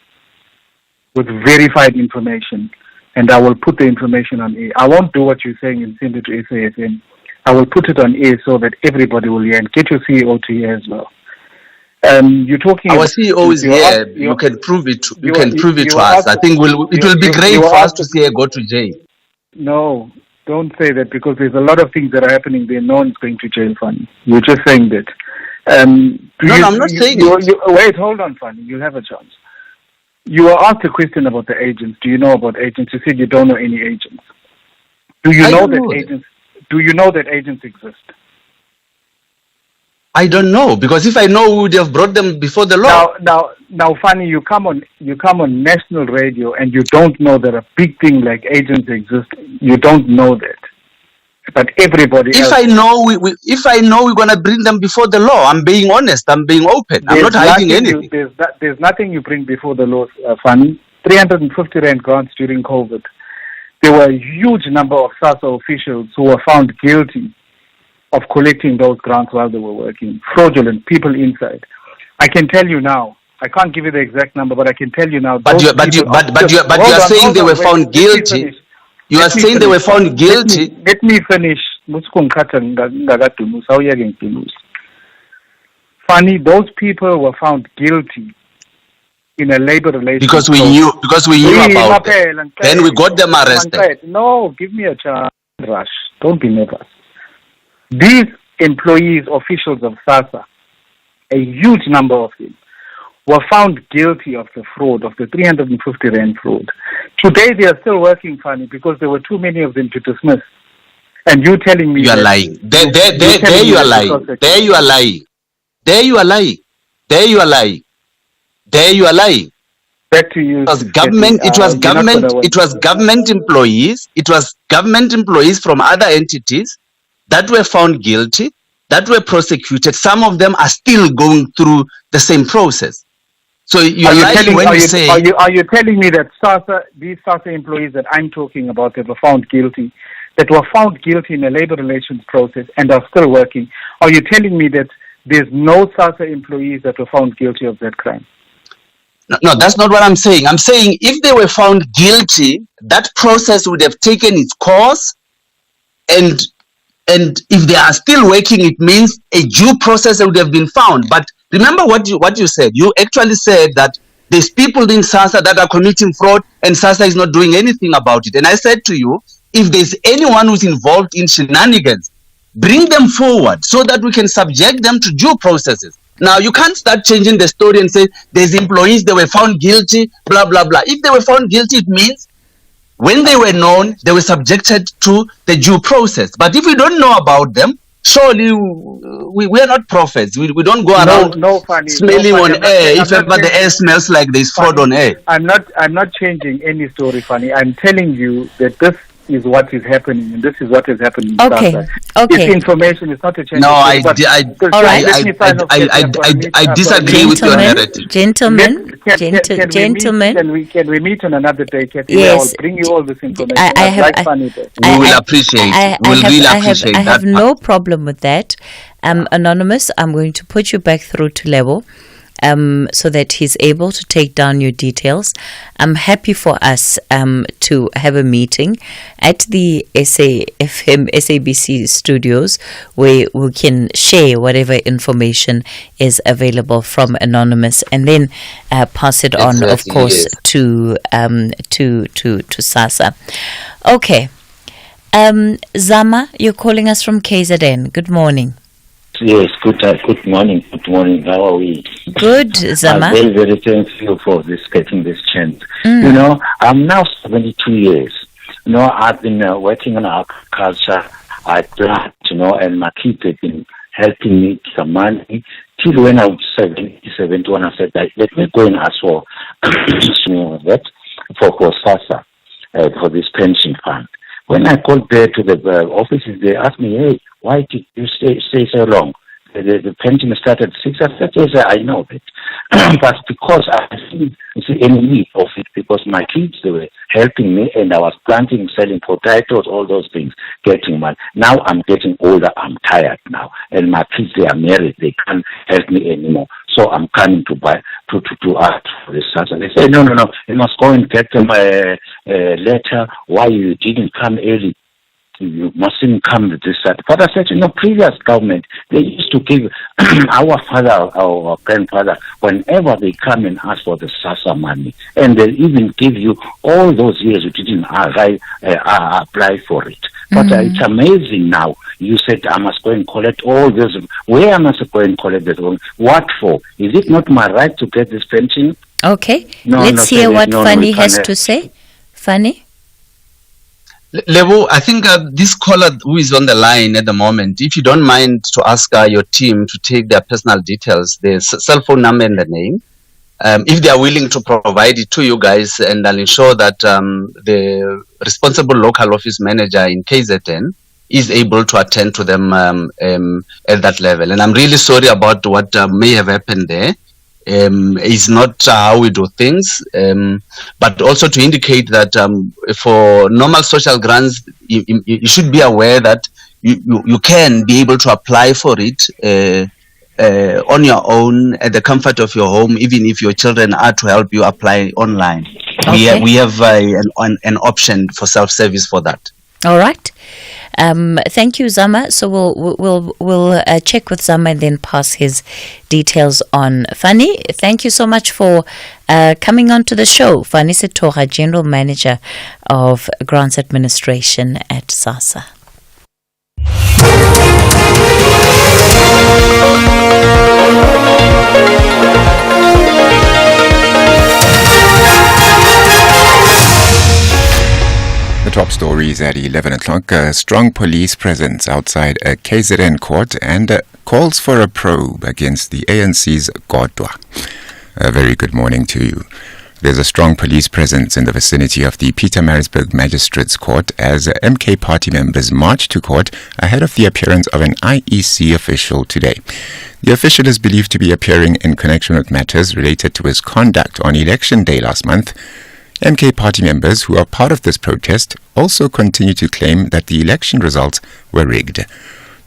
with verified information, and I will put the information on air. I won't do what you're saying and send it to SAFM. I will put it on air so that everybody will hear, and get your CEO to hear as well. You're talking. Our CEO is here. You can prove it. You can prove it to us. I think it will be great for us to see her go to jail. No, don't say that, because there's a lot of things that are happening there. No one's going to jail, Fanny. You're just saying that. No, I'm not saying it. Wait, hold on, Fanny. You'll have a chance. You were asked a question about the agents. Do you know about agents? You said you don't know any agents. Do you know that agents? Do you know that agents exist? I don't know, because if I know, we would have brought them before the law. Now, Fanny, you come on national radio and you don't know that a big thing like agents exist. You don't know that, but everybody. If I know, we're gonna bring them before the law. I'm being honest. I'm being open. I'm not hiding anything. There's nothing you bring before the law, Fanny. 350 rand grants during COVID. There were a huge number of Sasa officials who were found guilty of collecting those grants while they were working. Fraudulent people inside. I can tell you now. I can't give you the exact number, but I can tell you now. But you are saying they were found guilty. You are saying they were found guilty. Let me finish. Funny, those people were found guilty in a labor relations because we knew about it. Then we got them arrested. No, give me a chance, Rush. Don't be nervous. These employees, officials of Sasa, a huge number of them, were found guilty of the fraud, of the 350 Rand fraud. Today they are still working, Funny, because there were too many of them to dismiss. And you telling me you are lying. There you are lying. There you are lying. There you are lying. There you are lying. There you are lying. Back to you. It was government. It was government. It was government employees. It was government employees from other entities that were found guilty, that were prosecuted. Some of them are still going through the same process. So you're lying when you say. Are you telling me that these Sasa employees that I'm talking about that were found guilty, in a labor relations process and are still working? Are you telling me that there's no Sasa employees that were found guilty of that crime? No, that's not what I'm saying. I'm saying if they were found guilty, that process would have taken its course, and if they are still working, it means a due process would have been found. But remember what you said. You actually said that there's people in Sasa that are committing fraud, and Sasa is not doing anything about it. And I said to you, if there's anyone who's involved in shenanigans, bring them forward so that we can subject them to due processes. Now, you can't start changing the story and say there's employees, they were found guilty, blah, blah, blah. If they were found guilty, it means when they were known, they were subjected to the due process. But if we don't know about them, surely we are not prophets. We don't go around smelling on air. If ever the air smells like there's fraud on air. I'm not changing any story, Fanny. I'm telling you that this is what is happening, and this is what is happening. Okay. This information is not a change. No, I disagree with your narrative. Gentlemen. Can we meet on another day, Cathy? Yes. I'll bring you all this information. We will appreciate. I have no problem with that. Anonymous, I'm going to put you back through to level. So that he's able to take down your details. I'm happy for us to have a meeting at the SABC studios where we can share whatever information is available from Anonymous, and then pass it on, of course, to Sasa. Okay. Zama, you're calling us from KZN. Good morning. Yes, good morning. Good morning. How are we? Good, Zama. I'm very, very thankful for getting this chance. You know, I'm now 72 years. You know, I've been working on agriculture. I plant, and my kids have been helping me some money. Till when I was 71, I said, let me go and ask for for Sasa, for this pension fund. When I called there to the offices, they asked me, hey, why did you stay so long? The pension started at 6. I said, yes, I know it. But because I didn't see any need of it, because my kids, they were helping me, and I was planting, selling potatoes, all those things, getting money. Now I'm getting older, I'm tired now. And my kids, they are married, they can't help me anymore. So I'm coming to ask for this. And they say, no, you must go and get them a letter why you didn't come early. You mustn't come to this side. But I said, previous government, they used to give our father, our grandfather, whenever they come and ask for the Sasa money, and they even give you all those years you didn't apply for it. But it's amazing now. You said I must go and collect all this. Where must I go and collect that? What for? Is it not my right to get this pension? Okay. Let's hear what Fanny has to say. Fanny? Levo, I think this caller who is on the line at the moment, if you don't mind to ask your team to take their personal details, their cell phone number and the name, if they are willing to provide it to you guys, and I'll ensure that the responsible local office manager in KZN is able to attend to them at that level. And I'm really sorry about what may have happened there. Is not how we do things, but also to indicate that for normal social grants, you should be aware that you can be able to apply for it on your own at the comfort of your home, even if your children are to help you apply online. Okay. We have an option for self-service for that. All right. Thank you, Zama. So we'll check with Zama and then pass his details on. Fanny, thank you so much for coming on to the show. Fanny Setoha, General Manager of Grants Administration at Sasa. The top stories at 11 o'clock. Strong police presence outside a KZN court and calls for a probe against the ANC's Kodwa. A very good morning to you. There's a strong police presence in the vicinity of the Pietermaritzburg Magistrates Court as MK party members march to court ahead of the appearance of an IEC official today. The official is believed to be appearing in connection with matters related to his conduct on election day last month. MK party members who are part of this protest also continue to claim that the election results were rigged.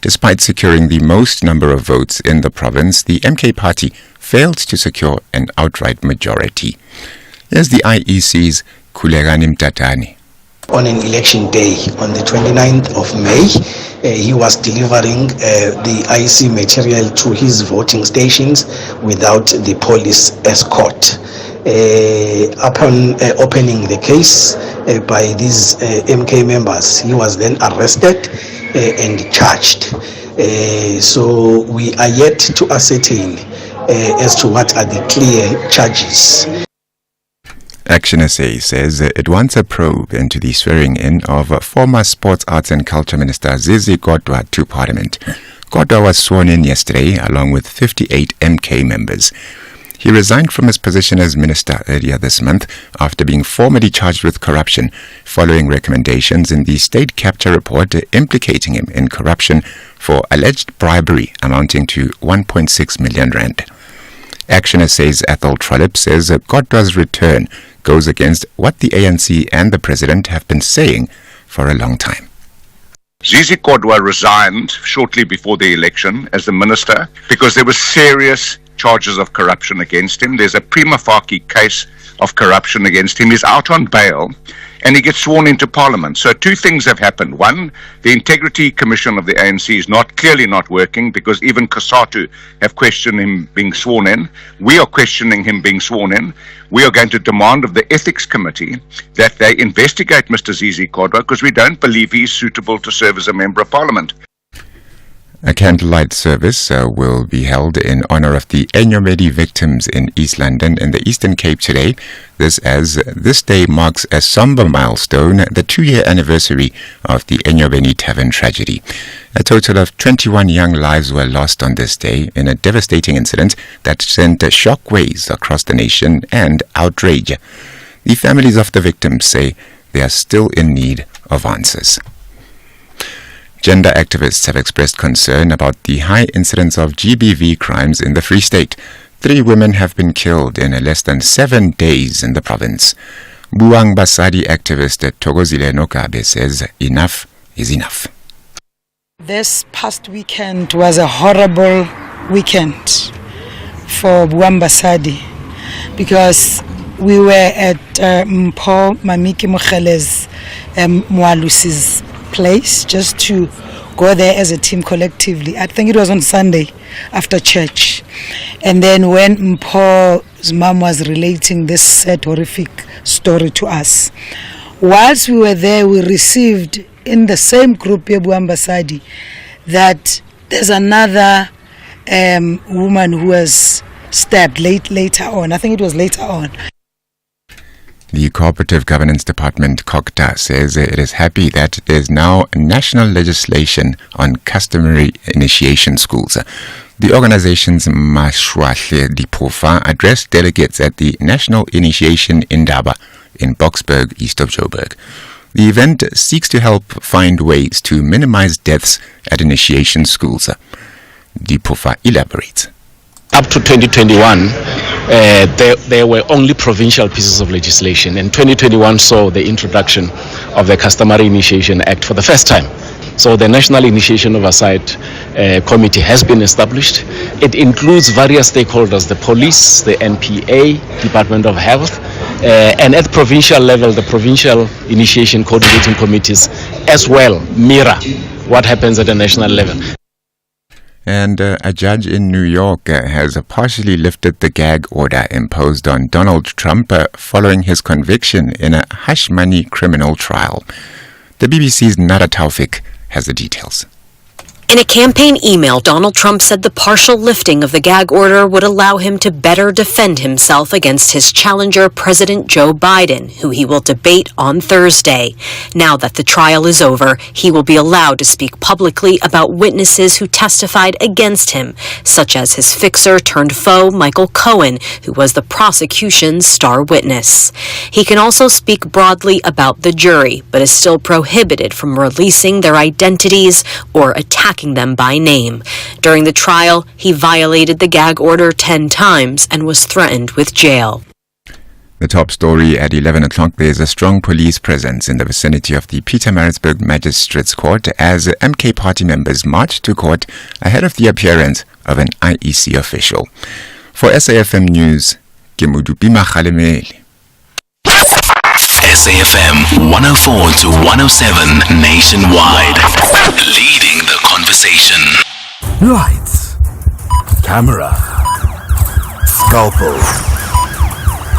Despite securing the most number of votes in the province, the MK party failed to secure an outright majority. Here's the IEC's Kulegani Mtatani. On an election day, on the 29th of May, he was delivering the IEC material to his voting stations without the police escort. Upon opening the case by these MK members, he was then arrested and charged. So we are yet to ascertain as to what are the clear charges. Action SA says it wants a probe into the swearing-in of former Sports, Arts and Culture Minister Zizi Kodwa to Parliament. Kodwa was sworn in yesterday along with 58 MK members. He resigned from his position as minister earlier this month after being formally charged with corruption following recommendations in the state capture report implicating him in corruption for alleged bribery amounting to 1.6 million rand. Action SA's Ethel Trollip says Kodwa's return goes against what the ANC and the president have been saying for a long time. Zizi Kodwa resigned shortly before the election as the minister because there were serious charges of corruption against him. There's a prima facie case of corruption against him. He's out on bail and he gets sworn into Parliament. So two things have happened. One, the Integrity Commission of the ANC is clearly not working because even COSATU have questioned him being sworn in. We are questioning him being sworn in. We are going to demand of the Ethics Committee that they investigate Mr. Zizi Kodwa because we don't believe he's suitable to serve as a Member of Parliament. A candlelight service will be held in honor of the Enyobeni victims in East London in the Eastern Cape today. This day marks a somber milestone, the 2-year anniversary of the Enyobeni Tavern tragedy. A total of 21 young lives were lost on this day in a devastating incident that sent shockwaves across the nation and outrage. The families of the victims say they are still in need of answers. Gender activists have expressed concern about the high incidence of GBV crimes in the Free State. 3 women have been killed in less than 7 days in the province. Buang Basadi activist Thokozile Nokabe says enough is enough. This past weekend was a horrible weekend for Buang Basadi because we were at Mpho Mamiki Mokhele's Mwalusi's place just to go there as a team collectively. I think it was on Sunday after church. And then when Mpho's mom was relating this sad horrific story to us, whilst we were there, we received in the same group Buang Basadi that there's another woman who was stabbed later on. I think it was later on. The Cooperative Governance Department, COGTA, says it is happy that there's now national legislation on customary initiation schools. The organization's Mashwahle Dipofa addressed delegates at the National Initiation Indaba in Boksburg, east of Joburg. The event seeks to help find ways to minimize deaths at initiation schools. Dipofa elaborates. Up to 2021, there were only provincial pieces of legislation, and 2021 saw the introduction of the Customary Initiation Act for the first time. So the National Initiation Oversight Committee has been established. It includes various stakeholders, the police, the NPA, Department of Health, and at provincial level, the provincial initiation coordinating committees as well mirror what happens at the national level. And a judge in New York has partially lifted the gag order imposed on Donald Trump following his conviction in a hush money criminal trial. The BBC's Nada Taufik has the details. In a campaign email, Donald Trump said the partial lifting of the gag order would allow him to better defend himself against his challenger, President Joe Biden, who he will debate on Thursday. Now that the trial is over, he will be allowed to speak publicly about witnesses who testified against him, such as his fixer-turned-foe, Michael Cohen, who was the prosecution's star witness. He can also speak broadly about the jury, but is still prohibited from releasing their identities or attacking them by name. During the trial, he violated the gag order 10 times and was threatened with jail. The top story at 11 o'clock, there's a strong police presence in the vicinity of the Pietermaritzburg Magistrates Court as MK party members march to court ahead of the appearance of an IEC official. For SAFM News, Kemudupi Makhalemele. SAFM 104 to 107 nationwide. Leading the conversation. Lights. Camera. Scalpel.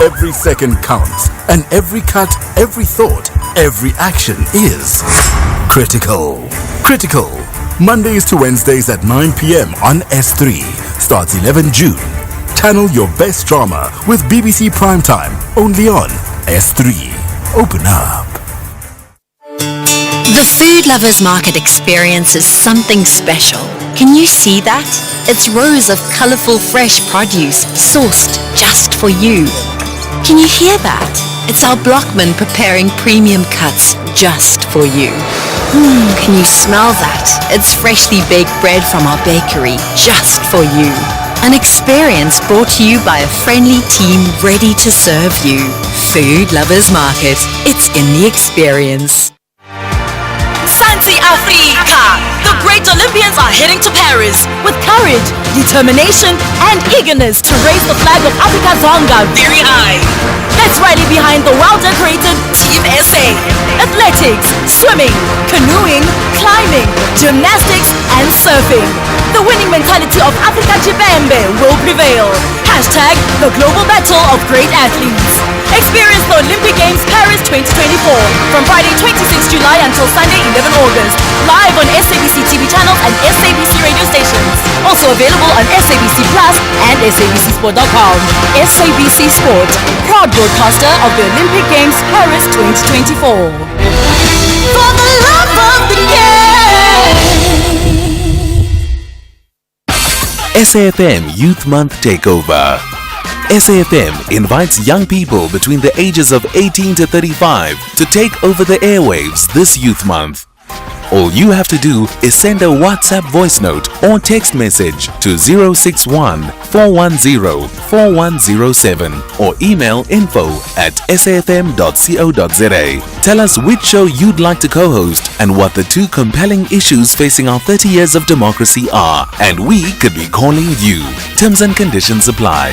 Every second counts, and every cut, every thought, every action is critical. Critical. Mondays to Wednesdays at 9 p.m. on S3. Starts 11 June. Channel your best drama with BBC Primetime, only on S3. Open up. The Food Lovers Market experience is something special. Can you see that? It's rows of colourful fresh produce sourced just for you. Can you hear that? It's our blockmen preparing premium cuts just for you. Can you smell that? It's freshly baked bread from our bakery just for you. An experience brought to you by a friendly team ready to serve you. Food Lovers Market. It's in the experience. Santi Africa! The great Olympians are heading to Paris with courage, determination, and eagerness to raise the flag of Africa Zonga very high. Let's rally behind the well-decorated Team SA. Athletics, swimming, canoeing, climbing, gymnastics, and surfing. The winning mentality of Africa Chibembe will prevail. Hashtag the global battle of great athletes. Experience the Olympic Games Paris 2024 from Friday 26 July until Sunday 11 August. Live on SABC TV channels and SABC radio stations. Also available on SABC Plus and SABCSport.com. SABC Sport, proud broadcaster of the Olympic Games Paris 2024. For the love of the game. SAFM Youth Month Takeover. SAFM invites young people between the ages of 18 to 35 to take over the airwaves this Youth Month. All you have to do is send a WhatsApp voice note or text message to 061-410-4107 or email info@safm.co.za. Tell us which show you'd like to co-host and what the two compelling issues facing our 30 years of democracy are, and we could be calling you. Terms and conditions apply.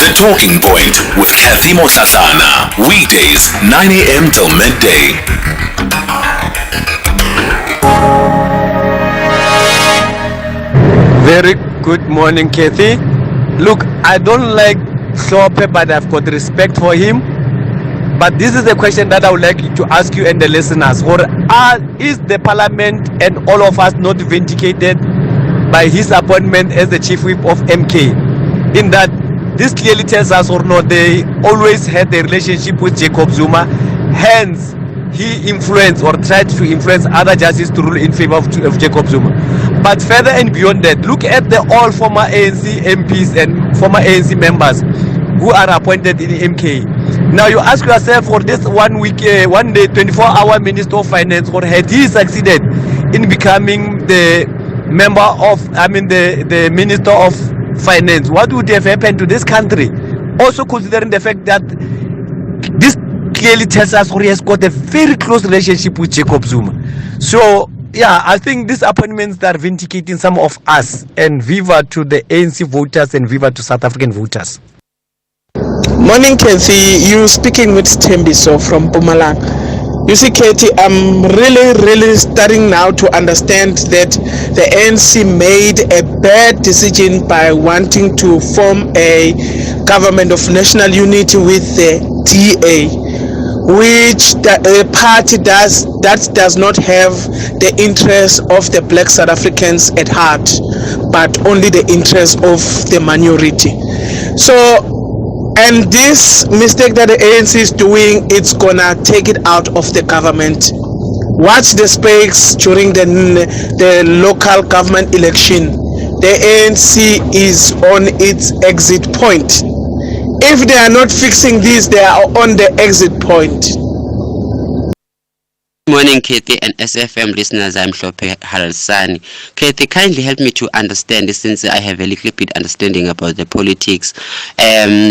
The Talking Point with Cathy Mohlahlana. Weekdays 9 a.m. till midday. Very good morning, Cathy. Look, I don't like Slope, but I've got respect for him. But this is a question that I would like to ask you and the listeners. Is the parliament and all of us not vindicated by his appointment as the chief whip of MK? In that, this clearly tells us or not, they always had a relationship with Jacob Zuma. Hence, he influenced or tried to influence other judges to rule in favor of Jacob Zuma. But further and beyond that, look at the all former ANC MPs and former ANC members who are appointed in MK. Now you ask yourself, for this 1 day, 24-hour Minister of Finance, or had he succeeded in becoming the member of, the Minister of finance, what would have happened to this country? Also considering the fact that this clearly tells us he has got a very close relationship with Jacob Zuma. So yeah, I think these appointments are vindicating some of us, and viva to the ANC voters and viva to South African voters. Morning, Cathy. You speaking with Tembiso from Mpumalanga. You see, Cathy, I'm really starting now to understand that the ANC made a bad decision by wanting to form a government of national unity with the DA, which the party that does not have the interests of the black South Africans at heart, but only the interests of the minority. So, and this mistake that the ANC is doing, it's gonna take it out of the government. Watch the space during the local government election. The ANC is on its exit point. If they are not fixing this, they are on the exit point. Good morning, Cathy and SFM listeners. I'm Shope Haralsani. Cathy, kindly help me to understand this, since I have a little bit understanding about the politics.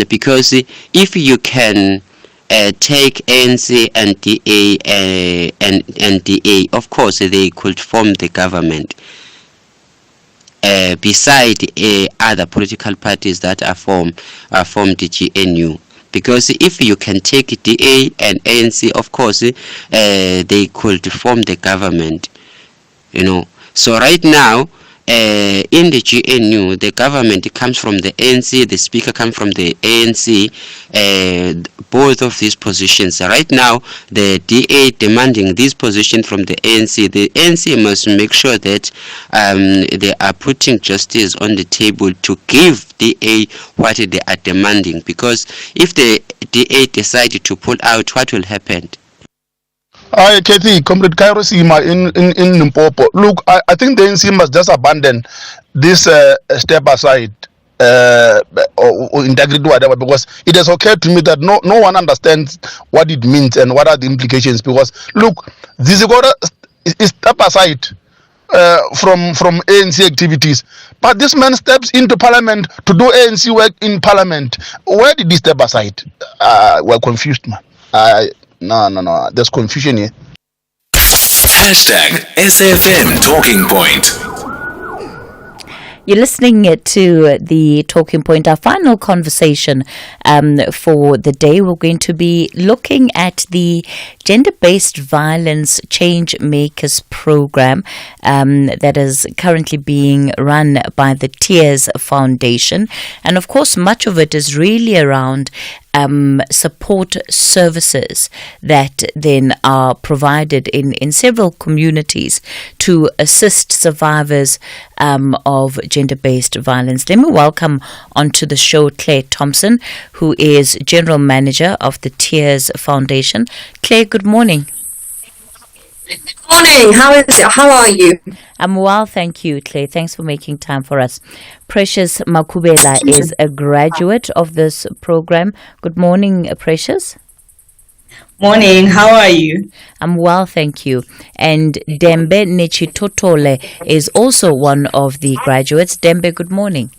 Because if you can take ANC and DA and DA, of course they could form the government. Beside other political parties that are formed the GNU. Because if you can take DA and ANC, of course, they could form the government, So right now, in the GNU, the government comes from the ANC, the speaker comes from the ANC, both of these positions. Right now, the DA demanding this position from the ANC must make sure that they are putting justice on the table to give DA what they are demanding. Because if the DA decide to pull out, what will happen? Hi, Cathy, Comrade Cairo Sima in Limpopo. Look, I think the ANC must just abandon this step aside or integrity, whatever, because it has occurred to me that no one understands what it means and what are the implications. Because look, this is step aside from ANC activities, but this man steps into parliament to do ANC work in parliament. Where did he step aside? We're confused, man. No, there's confusion here. Hashtag SFM Talking Point. You're listening to the Talking Point, our final conversation for the day. We're going to be looking at the Gender-Based Violence Change Makers program that is currently being run by the Tears Foundation. And of course, much of it is really around support services that then are provided in several communities to assist survivors of gender-based violence. Let me welcome onto the show Claire Thompson, who is General Manager of the Tears Foundation. Claire, good morning. Good morning. How are you? I'm well, thank you, Claire. Thanks for making time for us. Precious Makubela is a graduate of this program. Good morning, Precious. Morning. How are you? I'm well, thank you. And Dembe Nechitotole is also one of the graduates. Dembe, good morning.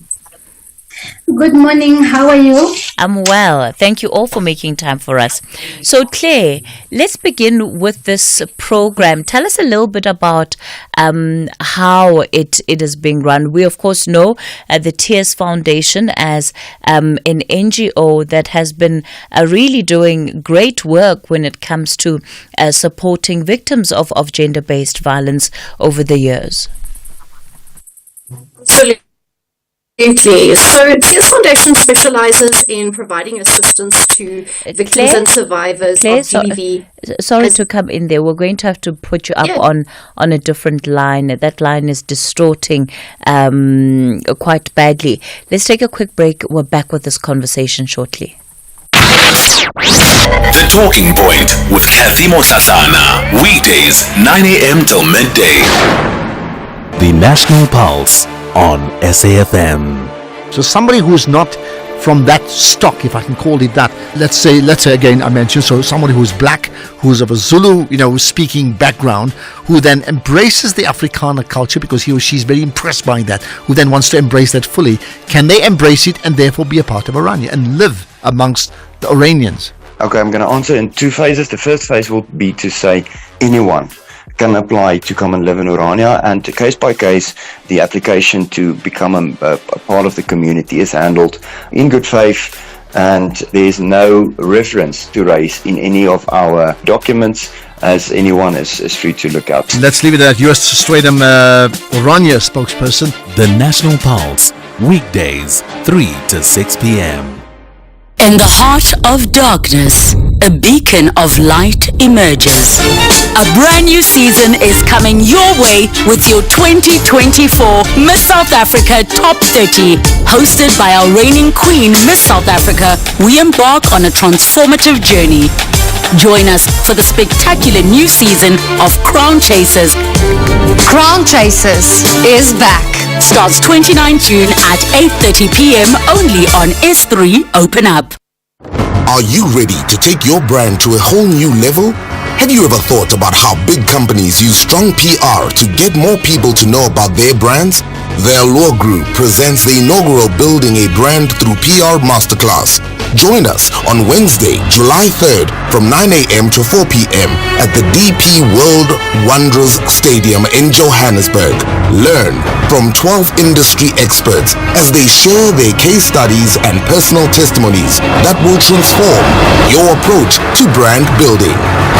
Good morning. How are you? I'm well. Thank you all for making time for us. So, Claire, let's begin with this program. Tell us a little bit about how it is being run. We, of course, know the Tears Foundation as an NGO that has been really doing great work when it comes to supporting victims of gender-based violence over the years. Absolutely. So, Tears Foundation specializes in providing assistance to victims and survivors of GBV. Sorry to come in there. We're going to have to put you up on a different line. That line is distorting quite badly. Let's take a quick break. We're back with this conversation shortly. The Talking Point with Cathy Mohlahlana. Weekdays, 9 a.m. till midday. The National Pulse on SAFM. So somebody who's not from that stock, if I can call it that. Let's say again, I mentioned, so somebody who's black, who's of a Zulu, speaking background, who then embraces the Afrikaner culture because he or she is very impressed by that, who then wants to embrace that fully. Can they embrace it and therefore be a part of Orania and live amongst the Oranians? Okay, I'm going to answer in two phases. The first phase will be to say anyone can apply to come and live in Orania, and case by case, the application to become a part of the community is handled in good faith, and there's no reference to race in any of our documents, as anyone is free to look up. Let's leave it at US Stratum Orania spokesperson. The National Pulse, weekdays, 3 to 6 p.m. In the heart of darkness, a beacon of light emerges. A brand new season is coming your way with your 2024 Miss South Africa Top 30. Hosted by our reigning queen, Miss South Africa, we embark on a transformative journey. Join us for the spectacular new season of Crown Chasers. Crown Chasers is back. Starts 29 June at 8:30 p.m. only on S3 Open Up. Are you ready to take your brand to a whole new level? Have you ever thought about how big companies use strong PR to get more people to know about their brands? The Allure Group presents the inaugural Building a Brand Through PR Masterclass. Join us on Wednesday, July 3rd from 9 a.m. to 4 p.m. at the DP World Wonders Stadium in Johannesburg. Learn from 12 industry experts as they share their case studies and personal testimonies that will transform your approach to brand building.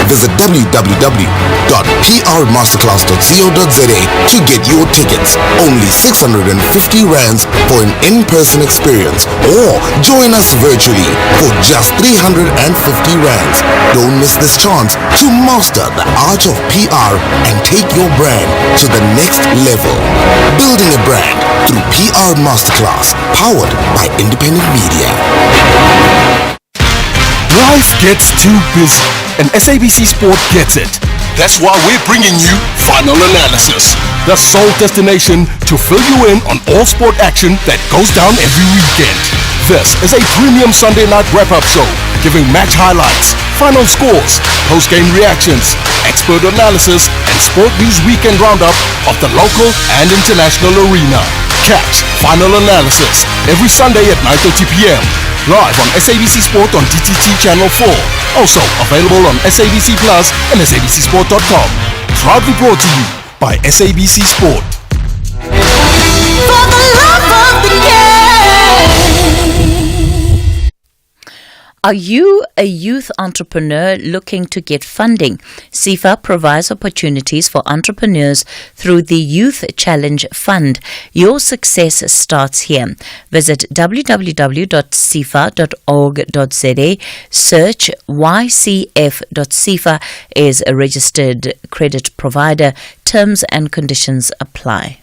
Visit www.prmasterclass.co.za to get your tickets. Only 650 rands for an in-person experience, or join us virtually for just 350 rands. Don't miss this chance to master the art of PR and take your brand to the next level. Building a brand through PR Masterclass, powered by independent media. Life gets too busy, and SABC Sport gets it. That's why we're bringing you Final Analysis, the sole destination to fill you in on all sport action that goes down every weekend. This is a premium Sunday night wrap-up show, giving match highlights, final scores, post-game reactions, expert analysis, and Sport News weekend roundup of the local and international arena. Catch Final Analysis every Sunday at 9:30 p.m. live on SABC Sport on DTT Channel 4. Also available on SABC Plus and SABCSport.com. Proudly brought to you by SABC Sport. For the love of the Are you a youth entrepreneur looking to get funding? SEFA provides opportunities for entrepreneurs through the Youth Challenge Fund. Your success starts here. Visit www.sefa.org.za. Search YCF.SEFA is a registered credit provider. Terms and conditions apply.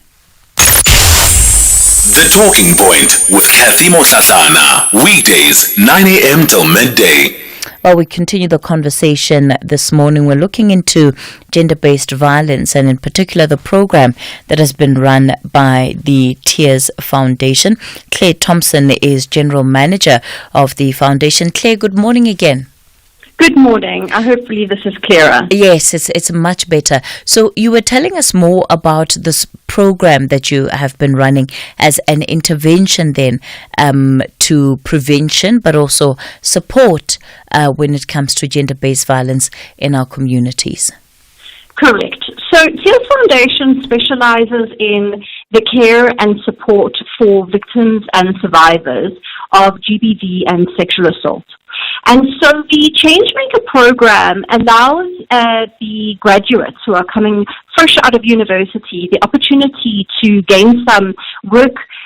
The Talking Point with Cathy Mohlahlana. Weekdays, 9 a.m. till midday. Well, we continue the conversation this morning. We're looking into gender-based violence, and in particular the program that has been run by the Tears Foundation. Claire Thompson is General Manager of the foundation. Claire, good morning again. Good morning. Hopefully this is clearer. Yes, it's much better. So you were telling us more about this program that you have been running as an intervention then to prevention, but also support when it comes to gender-based violence in our communities. Correct. So Tears Foundation specializes in the care and support for victims and survivors of GBV and sexual assault. And so the Changemaker program allows the graduates who are coming fresh out of university the opportunity to gain some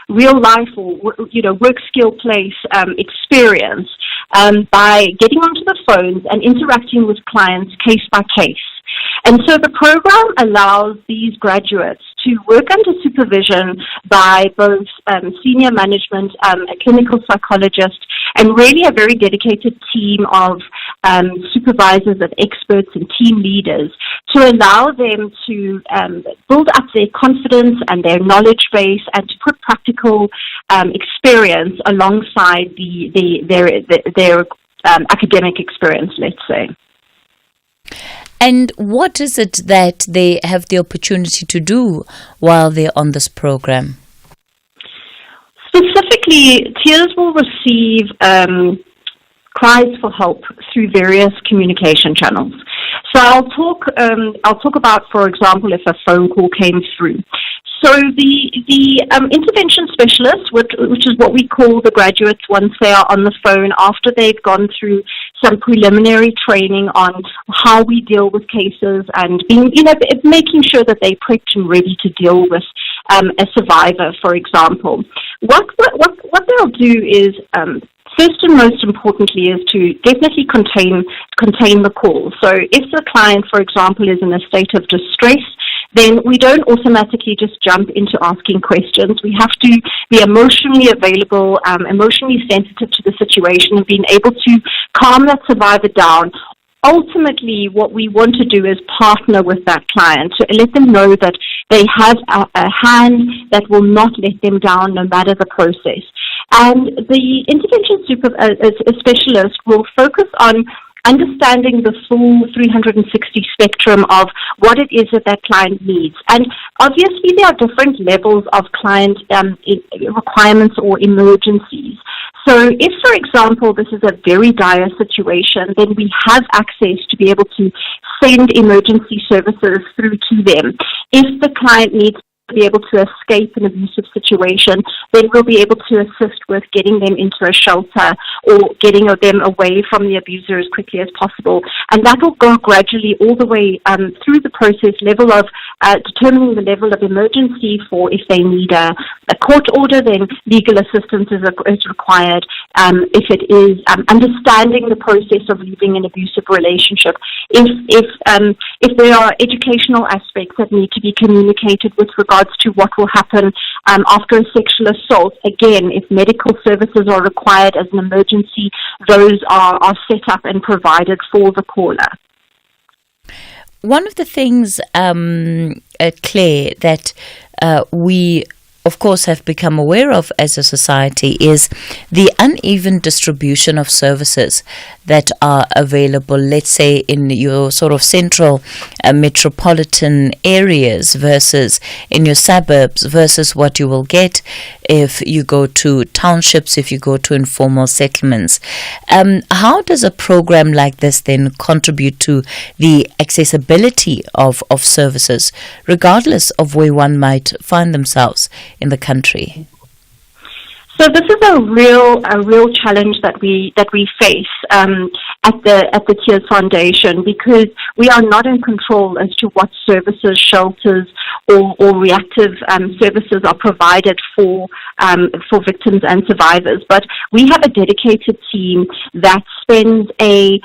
real life or work skill place experience by getting onto the phones and interacting with clients case by case. And so the program allows these graduates to work under supervision by both senior management, a clinical psychologist, and really a very dedicated team of supervisors and experts and team leaders to allow them to build up their confidence and their knowledge base and to put practical experience alongside their academic experience, let's say. And what is it that they have the opportunity to do while they're on this program? Specifically, tiers will receive cries for help through various communication channels. So I'll talk about, for example, if a phone call came through. So the intervention specialist, which is what we call the graduates once they are on the phone after they've gone through some preliminary training on how we deal with cases and making sure that they're prepped and ready to deal with a survivor, for example. What they'll do is first and most importantly is to definitely contain the call. So if the client, for example, is in a state of distress, then we don't automatically just jump into asking questions. We have to be emotionally available, emotionally sensitive to the situation, and being able to calm that survivor down. Ultimately, what we want to do is partner with that client to let them know that they have a hand that will not let them down no matter the process. And the intervention specialist will focus on understanding the full 360 spectrum of what it is that client needs. And obviously there are different levels of client requirements or emergencies. So if, for example, this is a very dire situation, then we have access to be able to send emergency services through to them. If the client needs to be able to escape an abusive situation, then we'll be able to assist with getting them into a shelter or getting them away from the abuser as quickly as possible. And that will go gradually all the way through the process level of determining the level of emergency for if they need a court order, then legal assistance is required. If it is understanding the process of leaving an abusive relationship, if there are educational aspects that need to be communicated with regards to what will happen after a sexual assault, again, if medical services are required as an emergency, those are set up and provided for the caller. One of the things, Claire, that we of course have become aware of as a society is the uneven distribution of services that are available, let's say in your sort of central metropolitan areas versus in your suburbs versus what you will get if you go to townships, if you go to informal settlements. How does a program like this then contribute to the accessibility of services, regardless of where one might find themselves in the country? So this is a real challenge that we face at the Tears Foundation, because we are not in control as to what services, shelters, or reactive services are provided for victims and survivors. But we have a dedicated team that spends a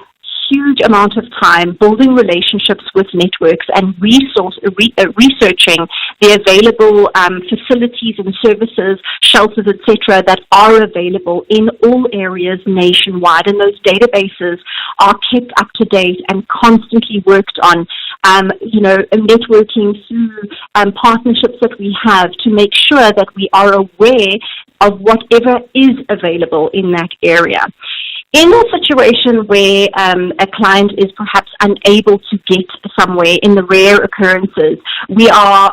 huge amount of time building relationships with networks and researching the available facilities and services, shelters, etc., that are available in all areas nationwide. And those databases are kept up to date and constantly worked on, networking through partnerships that we have to make sure that we are aware of whatever is available in that area. In a situation where a client is perhaps unable to get somewhere, in the rare occurrences, we are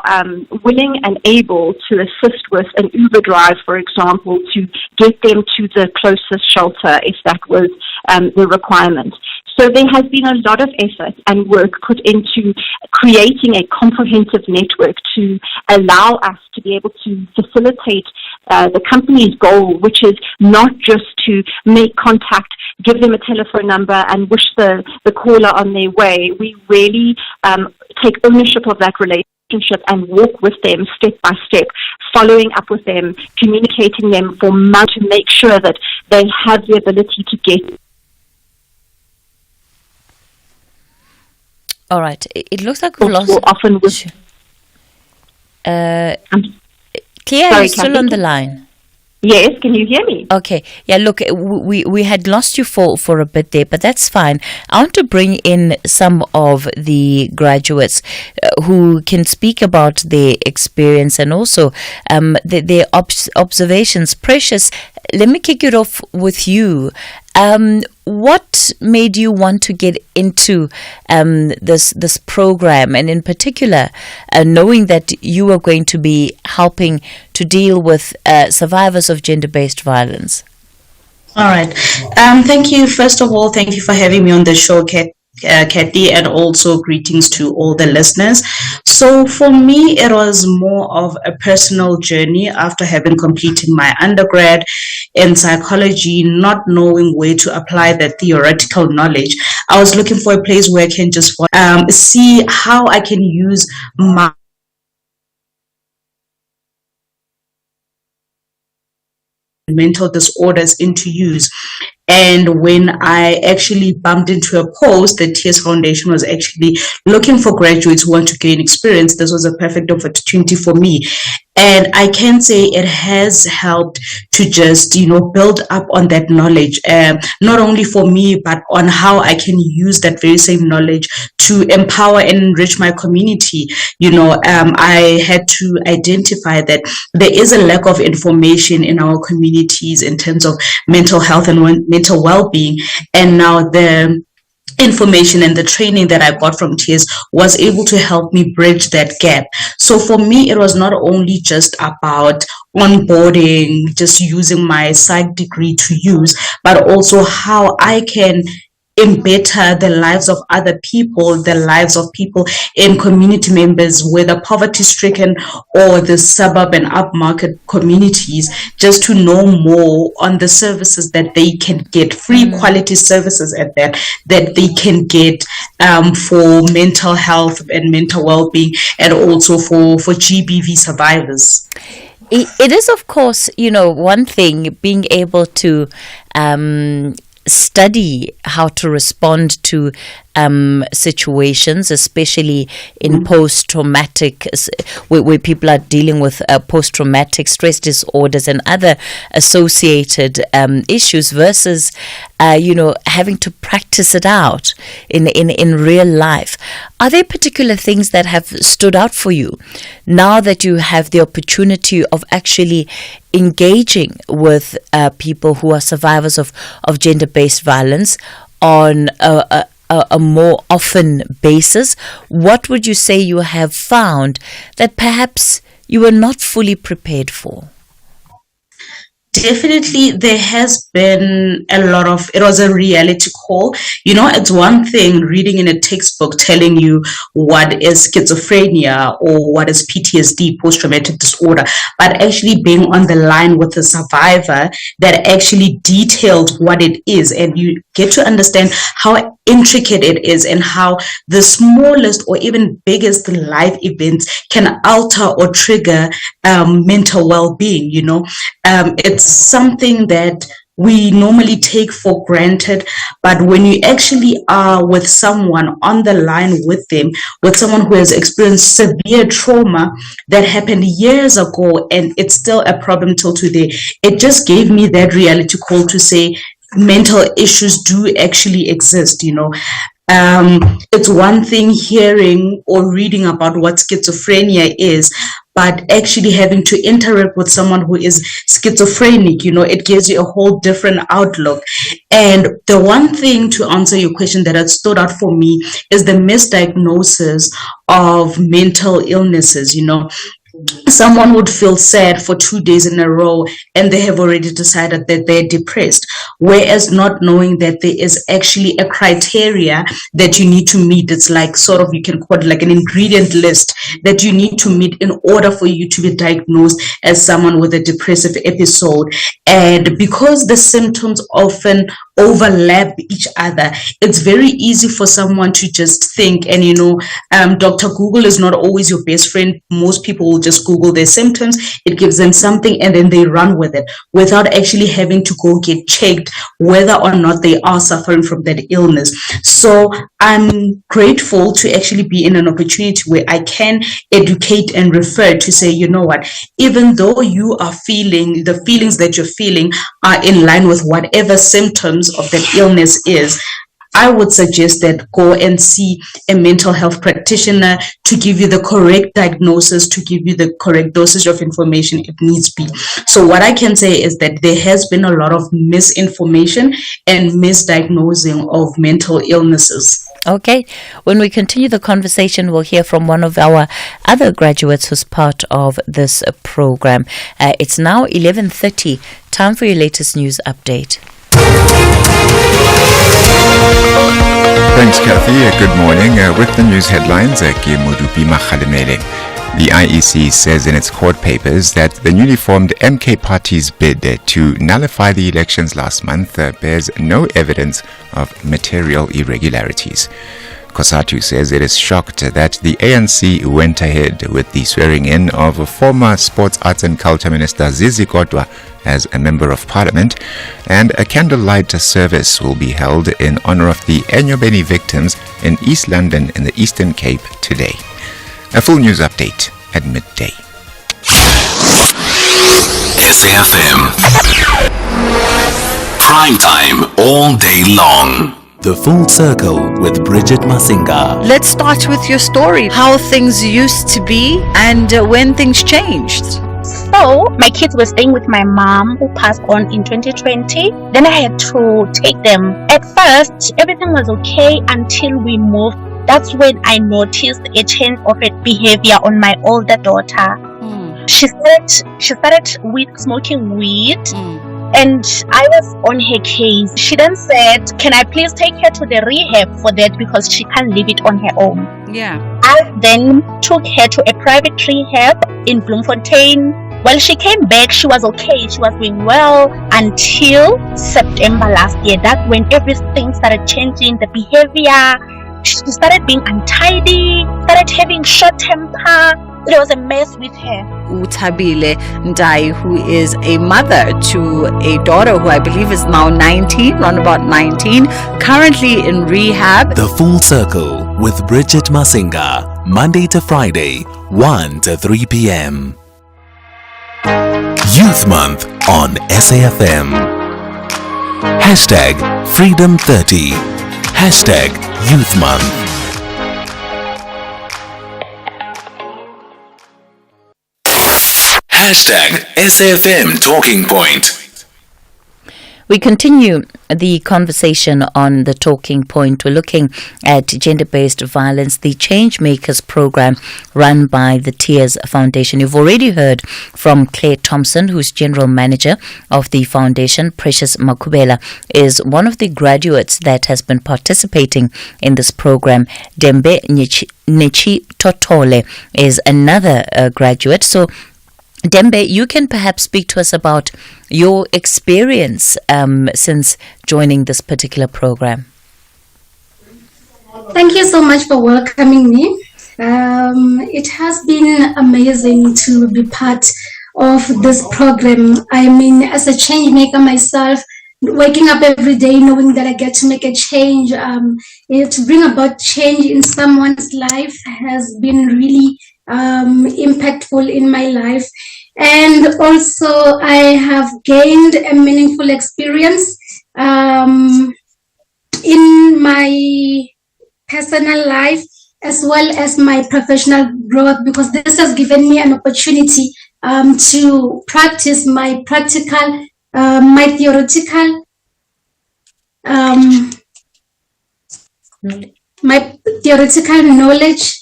willing and able to assist with an Uber drive, for example, to get them to the closest shelter if that was the requirement. So there has been a lot of effort and work put into creating a comprehensive network to allow us to be able to facilitate the company's goal, which is not just to make contact, give them a telephone number and wish the caller on their way. We really take ownership of that relationship and walk with them step by step, following up with them, communicating them for months to make sure that they have the ability to get. All right. It looks like we've lost. Often Claire, are you still on the line? Yes, can you hear me? Okay. Yeah, look, we had lost you for a bit there, but that's fine. I want to bring in some of the graduates who can speak about their experience and also their observations. Precious, let me kick it off with you. What made you want to get into this program, and in particular, knowing that you are going to be helping to deal with survivors of gender-based violence? All right. Thank you. First of all, thank you for having me on the show, Cathy, and also greetings to all the listeners. So for me, it was more of a personal journey after having completed my undergrad in psychology, not knowing where to apply that theoretical knowledge. I was looking for a place where I can just see how I can use my mental disorders into use. And when I actually bumped into a post, the TS Foundation was actually looking for graduates who want to gain experience. This was a perfect opportunity for me. And I can say it has helped to just, build up on that knowledge, not only for me, but on how I can use that very same knowledge to empower and enrich my community. I had to identify that there is a lack of information in our communities in terms of mental health and mental well-being. And now the information and the training that I got from TS was able to help me bridge that gap. So for me, it was not only just about onboarding, just using my psych degree to use, but also how I can better the lives of other people, the lives of people in community members, whether poverty-stricken or the suburb and upmarket communities, just to know more on the services that they can get, free quality services at that they can get for mental health and mental well-being, and also for GBV survivors. It is, of course, one thing being able to study how to respond to situations, especially in post-traumatic, where people are dealing with post-traumatic stress disorders and other associated issues, versus having to practice it out in real life. Are there particular things that have stood out for you now that you have the opportunity of actually engaging with people who are survivors of gender-based violence on a more often basis? What would you say you have found that perhaps you were not fully prepared for? Definitely, there has been a lot of, it was a reality call. It's one thing reading in a textbook telling you what is schizophrenia or what is PTSD, post-traumatic disorder, but actually being on the line with a survivor that actually detailed what it is, and you get to understand how intricate it is and how the smallest or even biggest life events can alter or trigger mental well-being. It's something that we normally take for granted, but when you actually are with someone on the line with them, with someone who has experienced severe trauma that happened years ago and it's still a problem till today, it just gave me that reality call to say mental issues do actually exist. It's one thing hearing or reading about what schizophrenia is, but actually having to interact with someone who is schizophrenic, it gives you a whole different outlook. And the one thing, to answer your question, that had stood out for me is the misdiagnosis of mental illnesses. Someone would feel sad for 2 days in a row and they have already decided that they're depressed, whereas not knowing that there is actually a criteria that you need to meet. It's like sort of, you can call it like an ingredient list that you need to meet in order for you to be diagnosed as someone with a depressive episode. And because the symptoms often overlap each other. It's very easy for someone to just think, and Dr. Google is not always your best friend. Most people will just Google their symptoms, it gives them something, and then they run with it without actually having to go get checked whether or not they are suffering from that illness. So I'm grateful to actually be in an opportunity where I can educate and refer to say, you know what, even though you are feeling the feelings that you're feeling are in line with whatever symptoms of that illness is, I would suggest that go and see a mental health practitioner to give you the correct diagnosis, to give you the correct dosage of information if needs be. So what I can say is that there has been a lot of misinformation and misdiagnosing of mental illnesses. Okay. When we continue the conversation, we'll hear from one of our other graduates who's part of this program. It's now 11:30. Time for your latest news update. Thanks, Cathy. Good morning. With the news headlines, the IEC says in its court papers that the newly formed MK Party's bid to nullify the elections last month bears no evidence of material irregularities. COSATU says it is shocked that the ANC went ahead with the swearing-in of former Sports, Arts and Culture Minister Zizi Kodwa as a Member of Parliament, and a candlelight service will be held in honor of the Enyobeni victims in East London in the Eastern Cape today. A full news update at midday. SAFM. Prime time all day long. The Full Circle with Bridget Masinga. Let's start with your story, how things used to be and when things changed. So, my kids were staying with my mom who passed on in 2020. Then I had to take them. At first, everything was okay until we moved. That's when I noticed a change of behavior on my older daughter. She started with smoking weed. And I was on her case. She then said, can I please take her to the rehab for that because she can't leave it on her own. Yeah. I then took her to a private rehab in Bloemfontein. Well, she came back, she was okay, she was doing well until September last year. That's when everything started changing, the behavior. She started being untidy, started having short temper. It was a mess with her. Utabile Ndai, who is a mother to a daughter who I believe is now 19, around about 19, currently in rehab. The Full Circle with Bridget Masinga, Monday to Friday, 1 to 3 p.m. Youth Month on SAFM. Hashtag Freedom30. Hashtag Youth Month. Hashtag SAFM Talking Point. We continue the conversation on the talking point. We're looking at gender-based violence, the Changemakers program run by the Tears Foundation. You've already heard from Claire Thompson, who's general manager of the foundation. Precious Makubela is one of the graduates that has been participating in this program. Dembe Nechi Totole is another graduate. So Dembe, you can perhaps speak to us about your experience since joining this particular program. Thank you so much for welcoming me. It has been amazing to be part of this program. I mean, as a change maker myself, waking up every day knowing that I get to make a change, to bring about change in someone's life has been really impactful in my life. And also I have gained a meaningful experience in my personal life as well as my professional growth, because this has given me an opportunity to practice my practical, my theoretical, knowledge.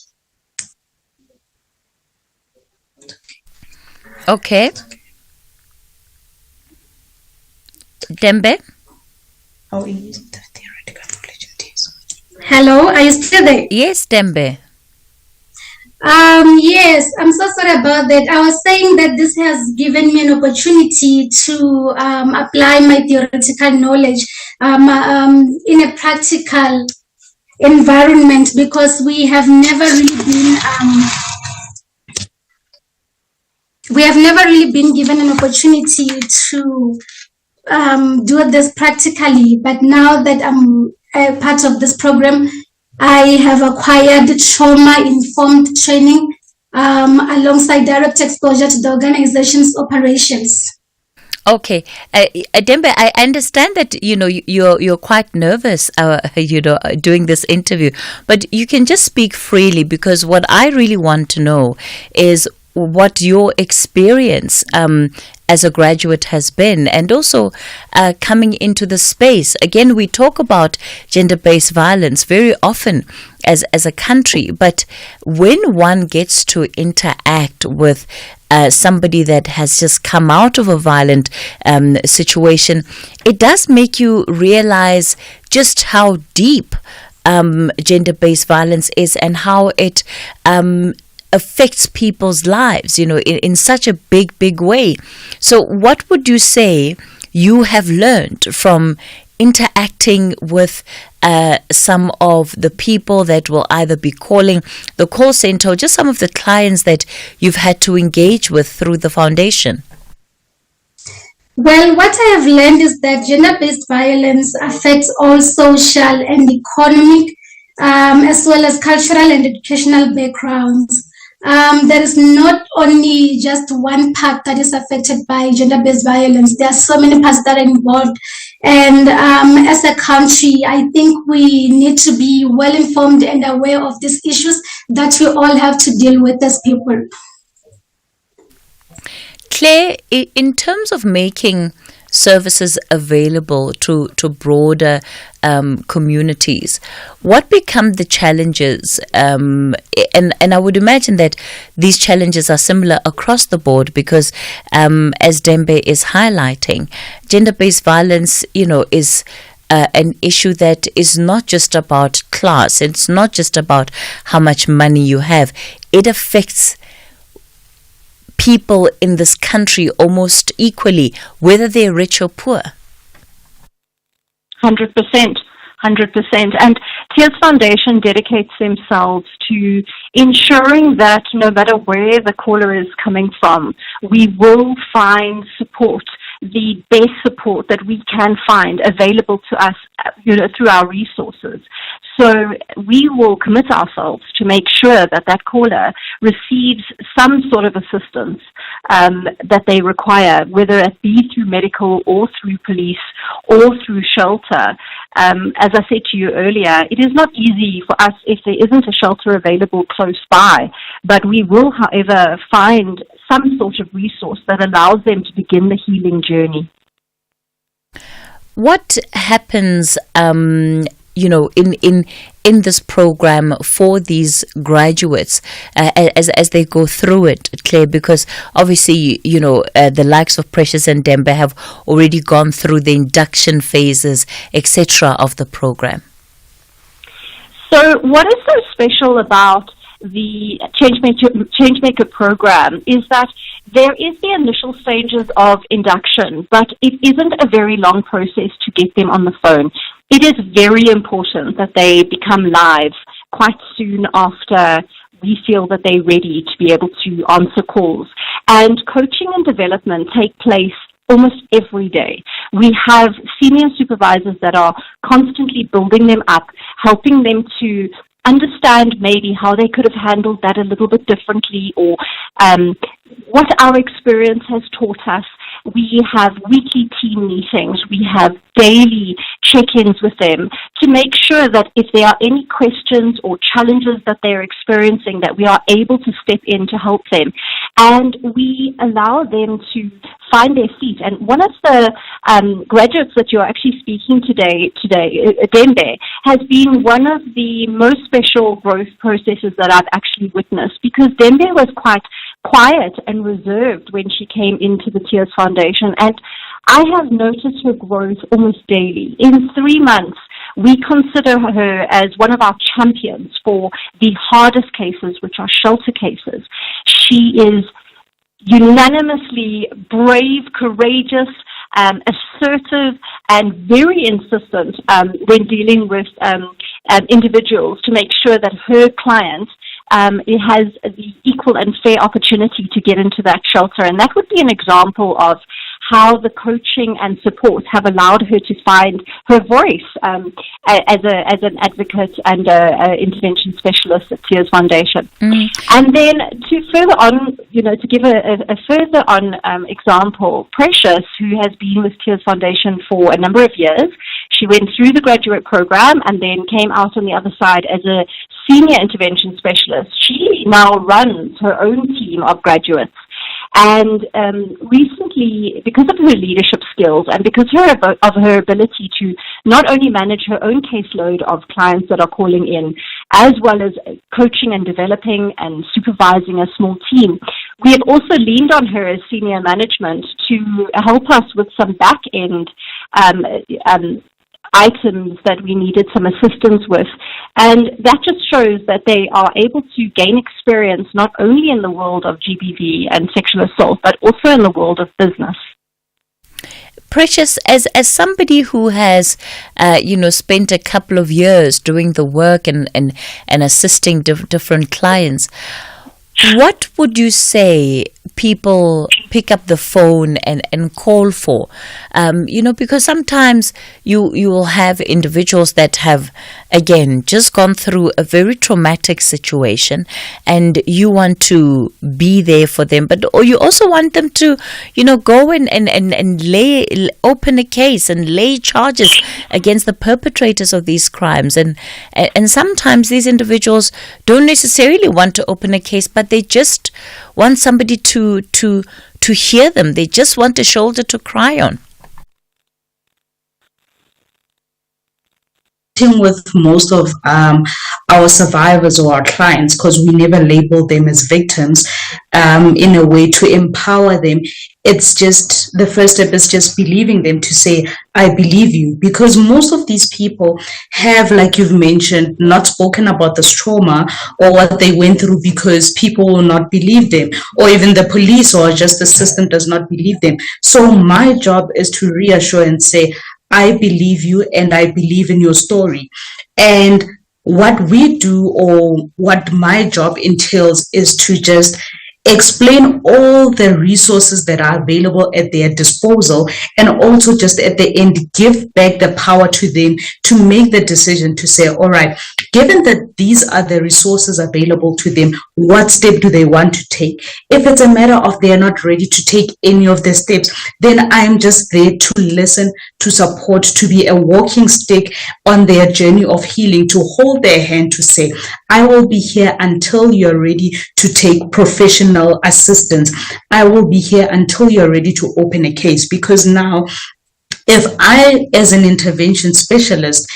Okay. Dembe? Hello, are you still there? Yes, Dembe. Yes, I'm so sorry about that. I was saying that this has given me an opportunity to apply my theoretical knowledge in a practical environment, because we have never really been given an opportunity to do this practically. But now that I'm a part of this program, I have acquired trauma-informed training alongside direct exposure to the organization's operations. Okay, Dembe, I understand that you're quite nervous, doing this interview, but you can just speak freely, because what I really want to know is what your experience as a graduate has been, and also coming into the space. Again, we talk about gender-based violence very often as a country, but when one gets to interact with somebody that has just come out of a violent situation, it does make you realize just how deep gender-based violence is, and how it affects people's lives, in such a big way. So what would you say you have learned from interacting with some of the people that will either be calling the call center, or just some of the clients that you've had to engage with through the foundation? Well, what I have learned is that gender-based violence affects all social and economic, as well as cultural and educational backgrounds. There is not only just one part that is affected by gender-based violence. There are so many parts that are involved. And as a country, I think we need to be well informed and aware of these issues that we all have to deal with as people. Claire, in terms of making services available to broader communities, what become the challenges? And I would imagine that these challenges are similar across the board, because as Dembe is highlighting, gender-based violence, is an issue that is not just about class. It's not just about how much money you have. It affects people in this country almost equally, whether they're rich or poor. 100%. And Tears Foundation dedicates themselves to ensuring that no matter where the caller is coming from, we will find support, the best support that we can find available to us, through our resources. So we will commit ourselves to make sure that that caller receives some sort of assistance that they require, whether it be through medical or through police or through shelter. As I said to you earlier, it is not easy for us if there isn't a shelter available close by, but we will, however, find some sort of resource that allows them to begin the healing journey. What happens in this program for these graduates as they go through it, Claire? Because obviously, the likes of Precious and Dembe have already gone through the induction phases, etc. of the program. So what is so special about the Changemaker program is that there is the initial stages of induction, but it isn't a very long process to get them on the phone. It is very important that they become live quite soon after we feel that they're ready to be able to answer calls. And coaching and development take place almost every day. We have senior supervisors that are constantly building them up, helping them to understand maybe how they could have handled that a little bit differently, or what our experience has taught us. We have weekly team meetings. We have daily check-ins with them to make sure that if there are any questions or challenges that they're experiencing, that we are able to step in to help them. And we allow them to find their feet. And one of the graduates that you're actually speaking today, Dembe, has been one of the most special growth processes that I've actually witnessed, because Dembe was quite quiet and reserved when she came into the Tears Foundation, and I have noticed her growth almost daily. In 3 months, we consider her as one of our champions for the hardest cases, which are shelter cases. She is unanimously brave, courageous, assertive, and very insistent when dealing with individuals to make sure that her client it has the equal and fair opportunity to get into that shelter. And that would be an example of how the coaching and support have allowed her to find her voice as an advocate and an intervention specialist at Tears Foundation. And then to further on, to give a further on example, Precious, who has been with Tears Foundation for a number of years, she went through the graduate program and then came out on the other side as a senior intervention specialist. She now runs her own team of graduates. And recently, because of her leadership skills and because of her ability to not only manage her own caseload of clients that are calling in, as well as coaching and developing and supervising a small team, we have also leaned on her as senior management to help us with some back-end items that we needed some assistance with. And that just shows that they are able to gain experience not only in the world of GBV and sexual assault, but also in the world of business. Precious, as somebody who has, spent a couple of years doing the work and assisting different clients, what would you say people pick up the phone and call for? Because sometimes you will have individuals that have, again, just gone through a very traumatic situation and you want to be there for them, or you also want them to, go and open a case and lay charges against the perpetrators of these crimes. And sometimes these individuals don't necessarily want to open a case, but they just want somebody to hear them. They just want a shoulder to cry on. With most of our survivors or our clients, because we never label them as victims, in a way to empower them. It's just, the first step is just believing them, to say, I believe you, because most of these people have, like you've mentioned, not spoken about this trauma or what they went through because people will not believe them, or even the police or just the system does not believe them. So my job is to reassure and say, I believe you and I believe in your story. And what we do, or what my job entails, is to just explain all the resources that are available at their disposal, and also just at the end give back the power to them to make the decision to say, all right, given that these are the resources available to them, what step do they want to take? If it's a matter of they are not ready to take any of the steps, then I'm just there to listen, to support, to be a walking stick on their journey of healing, to hold their hand, to say, I will be here until you're ready to take professional assistance. I will be here until you're ready to open a case. Because now, if I, as an intervention specialist,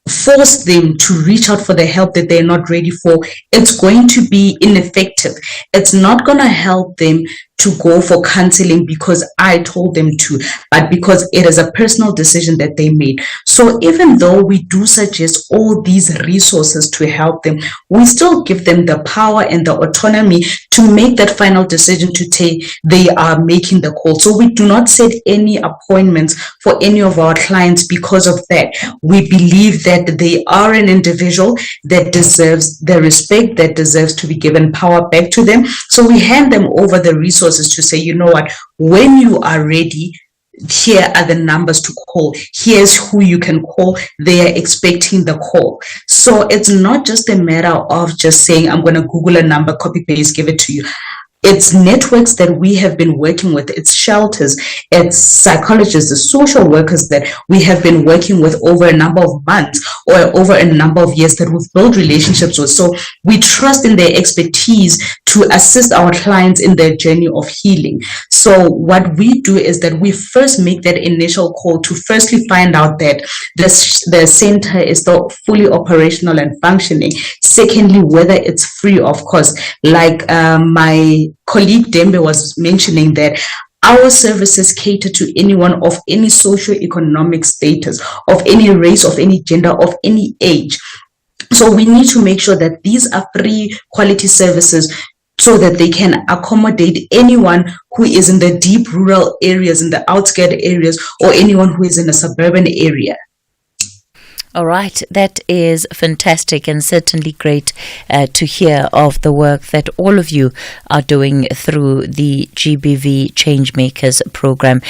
force them to reach out for the help that they're not ready for, it's going to be ineffective. It's not going to help them to go for counseling because I told them to, but because it is a personal decision that they made. So even though we do suggest all these resources to help them, we still give them the power and the autonomy to make that final decision to take. They are making the call. So we do not set any appointments for any of our clients because of that. We believe that they are an individual that deserves the respect, that deserves to be given power back to them. So we hand them over the resources to say, you know what, when you are ready, here are the numbers to call. Here's who you can call. They are expecting the call. So it's not just a matter of just saying, I'm going to Google a number, copy paste, give it to you. It's networks that we have been working with. It's shelters, it's psychologists, the social workers that we have been working with over a number of months or over a number of years that we've built relationships with. So we trust in their expertise to assist our clients in their journey of healing. So what we do is that we first make that initial call to firstly find out that the center is still fully operational and functioning. Secondly, whether it's free of cost. Like my colleague Dembe was mentioning, that our services cater to anyone of any socio-economic status, of any race, of any gender, of any age. So we need to make sure that these are free quality services so that they can accommodate anyone who is in the deep rural areas, in the outskirts areas, or anyone who is in a suburban area. All right, that is fantastic and certainly great to hear of the work that all of you are doing through the GBV Changemakers program.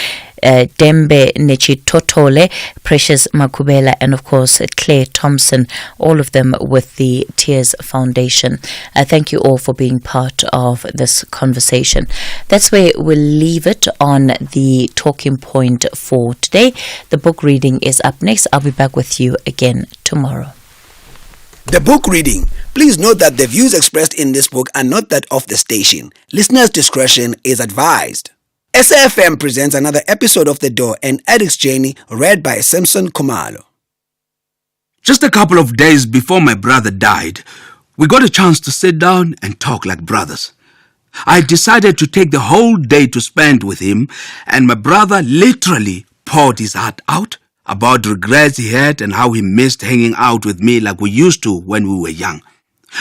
Dembe Nechitotole, Precious Makubela, and of course Claire Thompson, all of them with the Tears Foundation. Thank you all for being part of this conversation. That's where we'll leave it on the talking point for today. The book reading is up next. I'll be back with you again tomorrow. The book reading. Please note that the views expressed in this book are not that of the station. Listeners' discretion is advised. SAFM presents another episode of The Door, an addict's journey, read by Samson Khumalo. Just a couple of days before my brother died, we got a chance to sit down and talk like brothers. I decided to take the whole day to spend with him, and my brother literally poured his heart out about regrets he had and how he missed hanging out with me like we used to when we were young.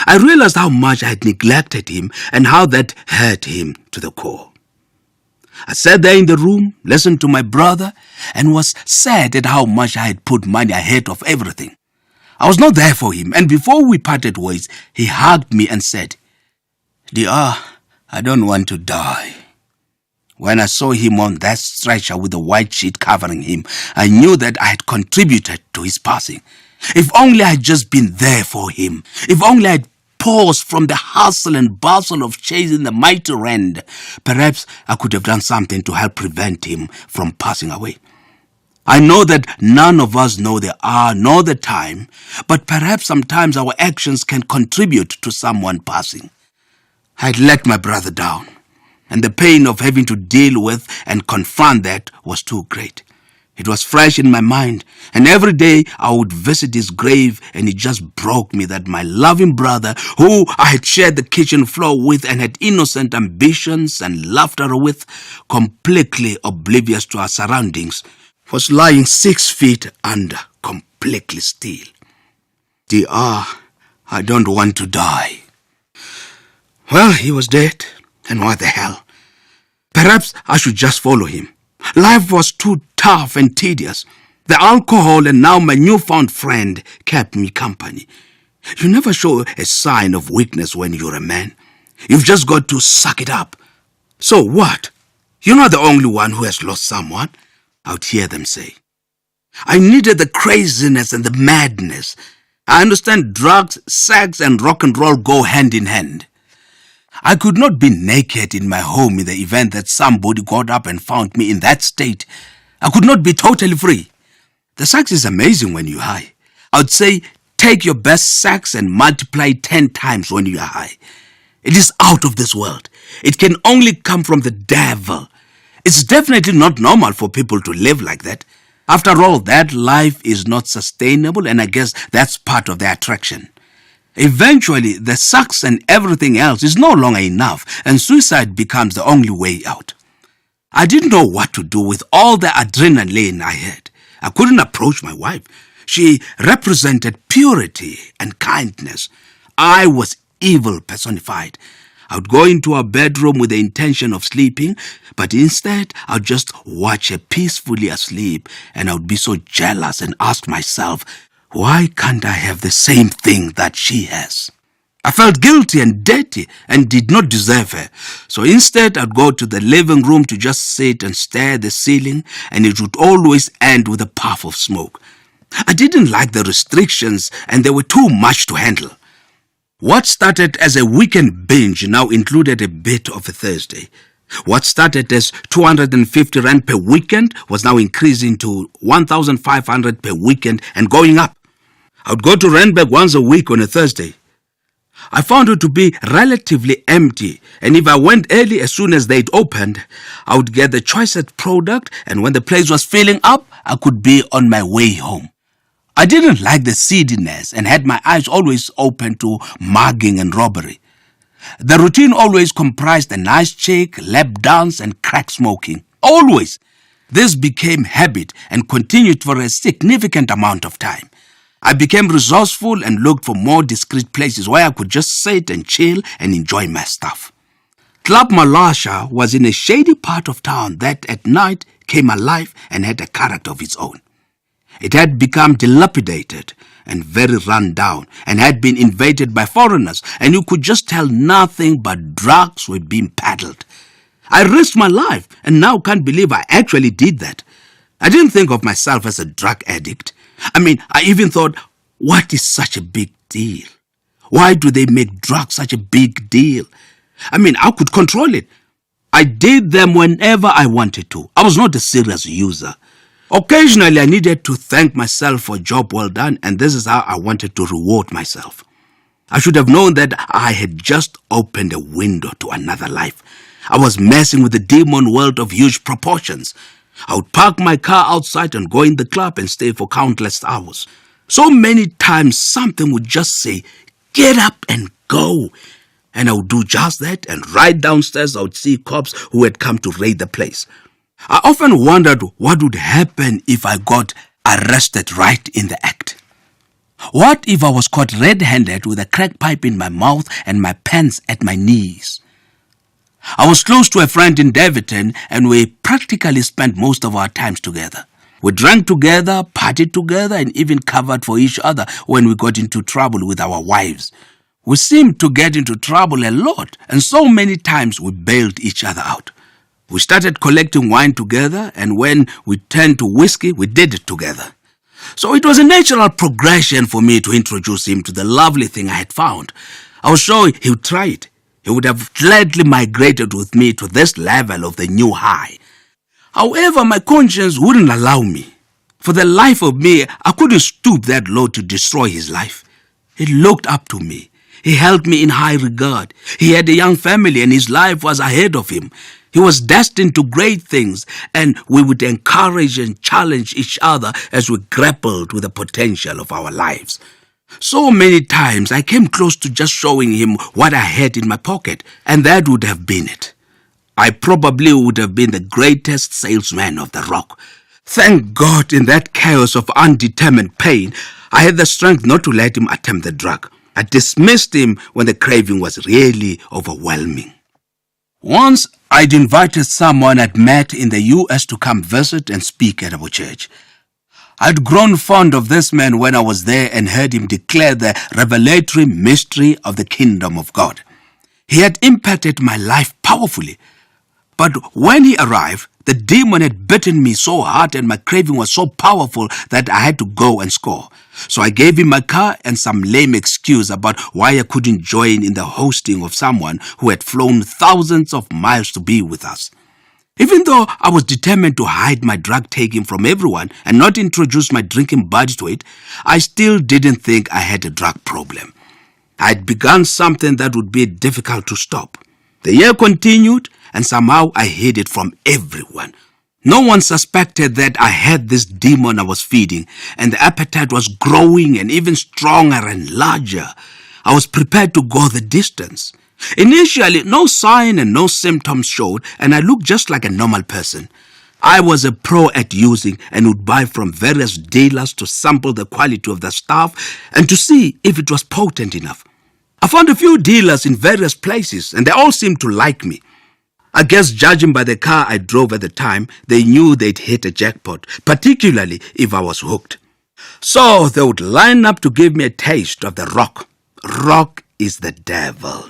I realized how much I had neglected him and how that hurt him to the core. I sat there in the room, listened to my brother, and was sad at how much I had put money ahead of everything. I was not there for him, and before we parted ways, he hugged me and said, "DR, I don't want to die." When I saw him on that stretcher with the white sheet covering him, I knew that I had contributed to his passing. If only I had just been there for him. If only I had paused from the hustle and bustle of chasing the mighty rand, perhaps I could have done something to help prevent him from passing away. I know that none of us know the hour nor the time, but perhaps sometimes our actions can contribute to someone passing. I had let my brother down, and the pain of having to deal with and confront that was too great. It was fresh in my mind, and every day I would visit his grave, and it just broke me that my loving brother, who I had shared the kitchen floor with and had innocent ambitions and laughter with, completely oblivious to our surroundings, was lying 6 feet under, completely still. DR, I don't want to die. Well, he was dead, and what the hell? Perhaps I should just follow him. Life was too tough and tedious. The alcohol and now my newfound friend kept me company. You never show a sign of weakness when you're a man. You've just got to suck it up. So what? You're not the only one who has lost someone, I would hear them say. I needed the craziness and the madness. I understand drugs, sex, and rock and roll go hand in hand. I could not be naked in my home in the event that somebody got up and found me in that state. I could not be totally free. The sex is amazing when you're high. I would say take your best sex and multiply 10 times when you're high. It is out of this world. It can only come from the devil. It's definitely not normal for people to live like that. After all, that life is not sustainable, and I guess that's part of the attraction. Eventually, the sex and everything else is no longer enough, and suicide becomes the only way out. I didn't know what to do with all the adrenaline I had. I couldn't approach my wife. She represented purity and kindness. I was evil personified. I would go into her bedroom with the intention of sleeping, but instead I would just watch her peacefully asleep, and I would be so jealous and ask myself, why can't I have the same thing that she has? I felt guilty and dirty and did not deserve her. So instead, I'd go to the living room to just sit and stare at the ceiling, and it would always end with a puff of smoke. I didn't like the restrictions, and they were too much to handle. What started as a weekend binge now included a bit of a Thursday. What started as 250 rand per weekend was now increasing to 1,500 per weekend and going up. I would go to Randburg once a week on a Thursday. I found it to be relatively empty, and if I went early as soon as they'd opened, I would get the choicest product, and when the place was filling up, I could be on my way home. I didn't like the seediness and had my eyes always open to mugging and robbery. The routine always comprised a nice chick, lap dance, and crack smoking. Always. This became habit and continued for a significant amount of time. I became resourceful and looked for more discreet places where I could just sit and chill and enjoy my stuff. Club Malasha was in a shady part of town that at night came alive and had a character of its own. It had become dilapidated and very run down and had been invaded by foreigners, and you could just tell nothing but drugs were being peddled. I risked my life and now can't believe I actually did that. I didn't think of myself as a drug addict. I even thought, what is such a big deal? Why do they make drugs such a big deal? I could control it. I did them whenever I wanted to. I was not a serious user. Occasionally, I needed to thank myself for a job well done, and this is how I wanted to reward myself. I should have known that I had just opened a window to another life. I was messing with the demon world of huge proportions. I would park my car outside and go in the club and stay for countless hours. So many times something would just say, get up and go. And I would do just that, and right downstairs I would see cops who had come to raid the place. I often wondered what would happen if I got arrested right in the act. What if I was caught red-handed with a crack pipe in my mouth and my pants at my knees? I was close to a friend in Davidton, and we practically spent most of our times together. We drank together, partied together, and even covered for each other when we got into trouble with our wives. We seemed to get into trouble a lot, and so many times we bailed each other out. We started collecting wine together, and when we turned to whiskey, we did it together. So it was a natural progression for me to introduce him to the lovely thing I had found. I was sure he would try it. He would have gladly migrated with me to this level of the new high. However, my conscience wouldn't allow me. For the life of me, I couldn't stoop that low to destroy his life. He looked up to me. He held me in high regard. He had a young family and his life was ahead of him. He was destined to great things, and we would encourage and challenge each other as we grappled with the potential of our lives. So many times I came close to just showing him what I had in my pocket, and that would have been it. I probably would have been the greatest salesman of the rock. Thank God, in that chaos of undetermined pain, I had the strength not to let him attempt the drug. I dismissed him when the craving was really overwhelming. Once I'd invited someone I'd met in the US to come visit and speak at our church. I'd grown fond of this man when I was there and heard him declare the revelatory mystery of the kingdom of God. He had impacted my life powerfully. But when he arrived, the demon had bitten me so hard and my craving was so powerful that I had to go and score. So I gave him my car and some lame excuse about why I couldn't join in the hosting of someone who had flown thousands of miles to be with us. Even though I was determined to hide my drug taking from everyone and not introduce my drinking buddy to it, I still didn't think I had a drug problem. I had begun something that would be difficult to stop. The year continued, and somehow I hid it from everyone. No one suspected that I had this demon I was feeding, and the appetite was growing and even stronger and larger. I was prepared to go the distance. Initially, no sign and no symptoms showed, and I looked just like a normal person. I was a pro at using and would buy from various dealers to sample the quality of the stuff and to see if it was potent enough. I found a few dealers in various places, and they all seemed to like me. I guess judging by the car I drove at the time, they knew they'd hit a jackpot, particularly if I was hooked. So they would line up to give me a taste of the rock. Rock is the devil.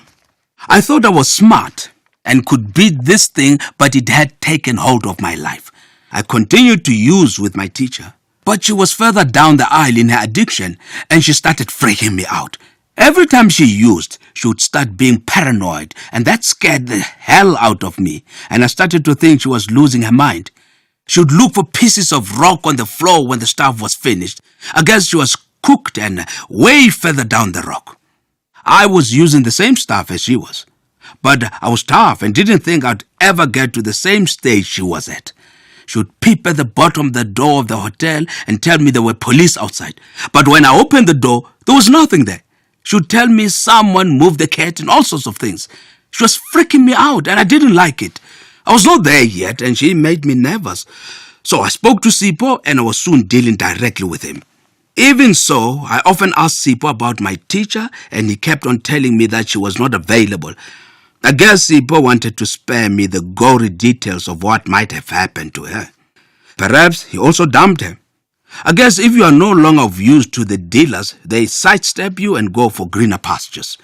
I thought I was smart and could beat this thing, but it had taken hold of my life. I continued to use with my teacher, but she was further down the aisle in her addiction, and she started freaking me out. Every time she used, she would start being paranoid, and that scared the hell out of me, and I started to think she was losing her mind. She would look for pieces of rock on the floor when the stuff was finished. I guess she was cooked and way further down the rock. I was using the same stuff as she was, but I was tough and didn't think I'd ever get to the same stage she was at. She would peep at the bottom of the door of the hotel and tell me there were police outside, but when I opened the door, there was nothing there. She would tell me someone moved the cat and all sorts of things. She was freaking me out, and I didn't like it. I was not there yet and she made me nervous. So I spoke to Sipho and I was soon dealing directly with him. Even so, I often asked Sipho about my teacher and he kept on telling me that she was not available. I guess Sipho wanted to spare me the gory details of what might have happened to her. Perhaps he also dumped her. I guess if you are no longer of use to the dealers, they sidestep you and go for greener pastures.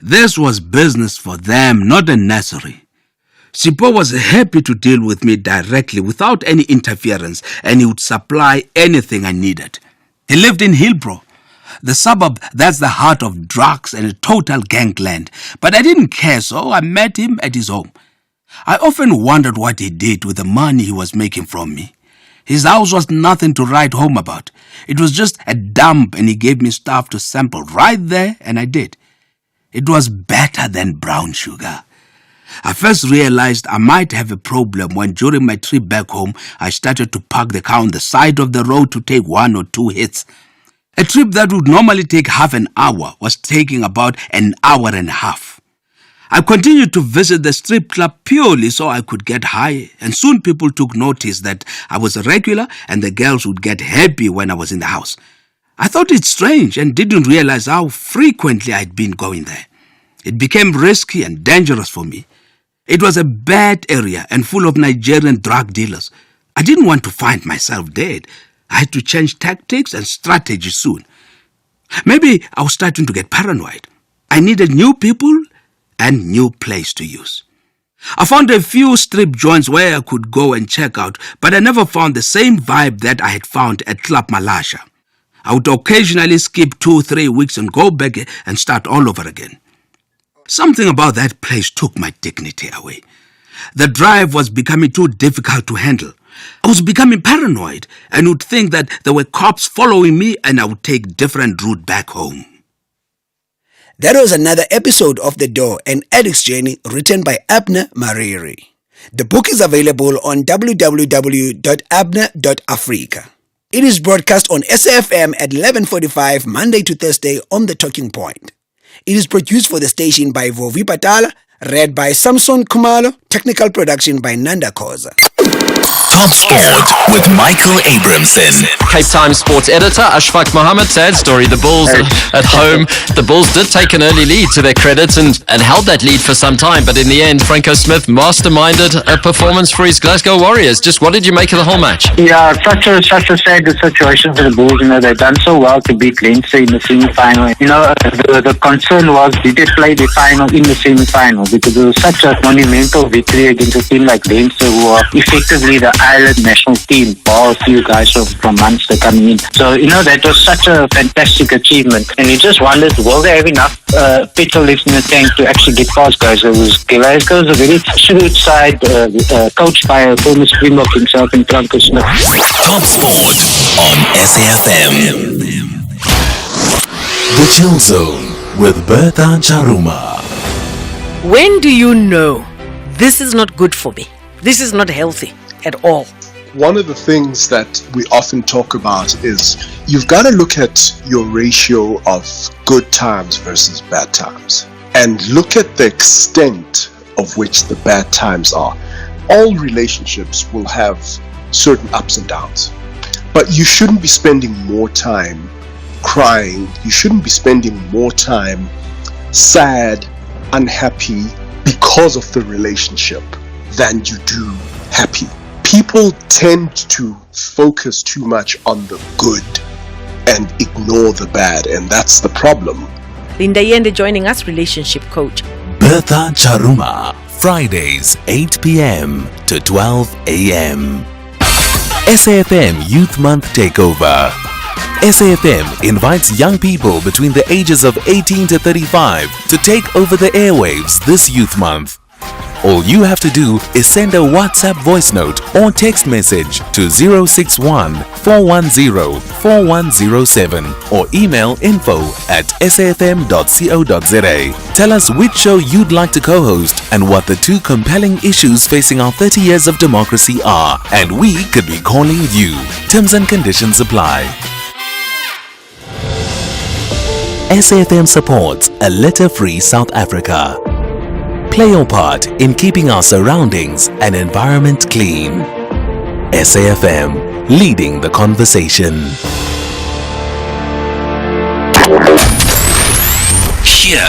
This was business for them, not a nursery. Sipho was happy to deal with me directly without any interference, and he would supply anything I needed. He lived in Hillbrow, the suburb that's the heart of drugs and a total gangland, but I didn't care, so I met him at his home. I often wondered what he did with the money he was making from me. His house was nothing to write home about. It was just a dump, and he gave me stuff to sample right there, and I did. It was better than brown sugar. I first realized I might have a problem when during my trip back home, I started to park the car on the side of the road to take 1 or 2 hits. A trip that would normally take half an hour was taking about an hour and a half. I continued to visit the strip club purely so I could get high, and soon people took notice that I was a regular and the girls would get happy when I was in the house. I thought it strange and didn't realize how frequently I'd been going there. It became risky and dangerous for me. It was a bad area and full of Nigerian drug dealers. I didn't want to find myself dead. I had to change tactics and strategy soon. Maybe I was starting to get paranoid. I needed new people and new place to use. I found a few strip joints where I could go and check out, but I never found the same vibe that I had found at Club Malasha. I would occasionally skip 2-3 weeks and go back and start all over again. Something about that place took my dignity away. The drive was becoming too difficult to handle. I was becoming paranoid and would think that there were cops following me and I would take different route back home. That was another episode of The Door, an addict's journey, written by Abner Mariri. The book is available on www.abner.africa. It is broadcast on SAFM at 11:45 Monday to Thursday on The Talking Point. It is produced for the station by Vovi Patala, read by Samson Kumalo, technical production by Nanda Koza. Top Sport with Michael Abramson. Cape Times sports editor Ashfaq Mohammed. Sad story. The Bulls at home. The Bulls did take an early lead to their credit and held that lead for some time. But in the end, Franco Smith masterminded a performance for his Glasgow Warriors. Just what did you make of the whole match? Yeah, such a sad situation for the Bulls. You know, they've done so well to beat Leinster in the semi-final. You know, the concern was, did they play the final in the semi-final? Because it was such a monumental victory against a team like Leinster, who are effectively the Ireland national team, all a few guys from Munster coming in. So, you know, that was such a fantastic achievement. And you just wondered, will they have enough petrol left in the tank to actually get past guys? Glasgow is a very shrewd side, coached by a former Springbok himself in Franco Smith. Top Sport on SAFM. The Chill Zone with Bertha Charuma. When do you know this is not good for me? This is not healthy at all. One of the things that we often talk about is you've got to look at your ratio of good times versus bad times and look at the extent of which the bad times are. All relationships will have certain ups and downs, but you shouldn't be spending more time crying. You shouldn't be spending more time sad, unhappy because of the relationship than you do happy. People tend to focus too much on the good and ignore the bad, and that's the problem. Linda Yende joining us, relationship coach. Bertha Charuma, Fridays 8 p.m. to 12 a.m. SAFM Youth Month Takeover. SAFM invites young people between the ages of 18 to 35 to take over the airwaves this Youth Month. All you have to do is send a WhatsApp voice note or text message to 061-410-4107 or email info@safm.co.za. Tell us which show you'd like to co-host and what the 2 compelling issues facing our 30 years of democracy are, and we could be calling you. Terms and conditions apply. SAFM supports a litter-free South Africa. Play your part in keeping our surroundings and environment clean. SAFM, leading the conversation. Here,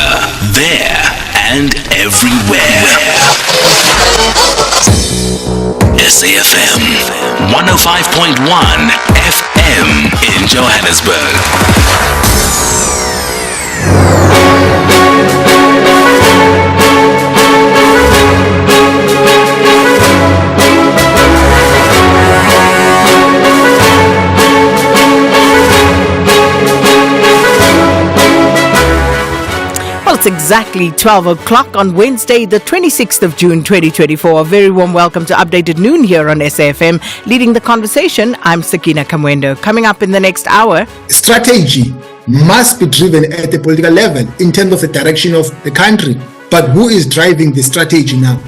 there, and everywhere. SAFM 105.1 FM in Johannesburg. Well, it's exactly 12 o'clock on Wednesday, the 26th of June, 2024. A very warm welcome to Updated Noon here on SAFM. Leading the conversation, I'm Sakina Kamwendo. Coming up in the next hour. Strategy must be driven at the political level in terms of the direction of the country. But who is driving the strategy now?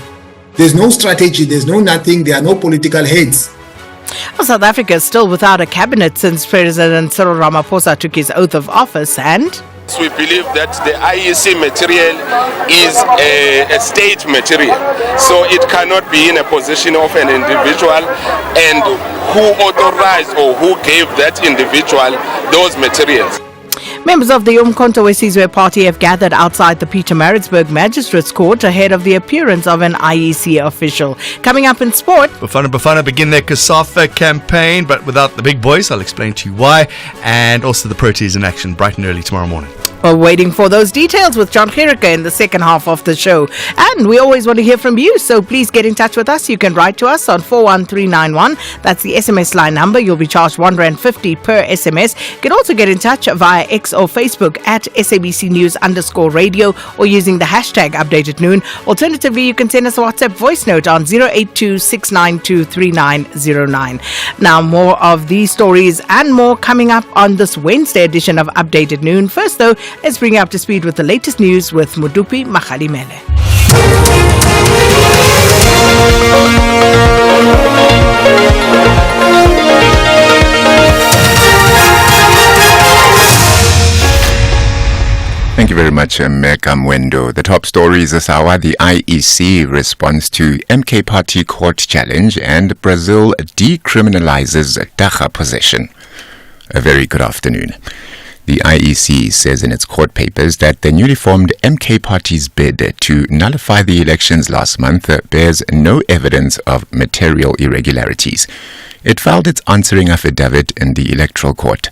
There's no strategy, there's no nothing, there are no political heads. Well, South Africa is still without a cabinet since President Cyril Ramaphosa took his oath of office, and we believe that the IEC material is a state material, so it cannot be in a position of an individual, and who authorized or who gave that individual those materials. Members of the Umkhonto weSizwe party have gathered outside the Pietermaritzburg Magistrates Court ahead of the appearance of an IEC official. Coming up in sport, Bafana begin their COSAFA campaign, but without the big boys. I'll explain to you why. And also the Proteas in action bright and early tomorrow morning. we're waiting for those details with John Gericke in the second half of the show. And we always want to hear from you, so please get in touch with us. You can write to us on 41391. That's the SMS line number. You'll be charged R1.50 per SMS. You can also get in touch via X or Facebook at SABC News_radio or using the hashtag Updated Noon. Alternatively, you can send us a WhatsApp voice note on 082-692-3909. Now, more of these stories and more coming up on this Wednesday edition of Updated Noon. First, though, let's bring you up to speed with the latest news with Modupi Mohlahlana. Thank you very much, Meka Mwendo. The top stories this hour: the IEC responds to MK Party court challenge, and Brazil decriminalizes dacha possession. A very good afternoon. The IEC says in its court papers that the newly formed MK Party's bid to nullify the elections last month bears no evidence of material irregularities. It filed its answering affidavit in the Electoral Court.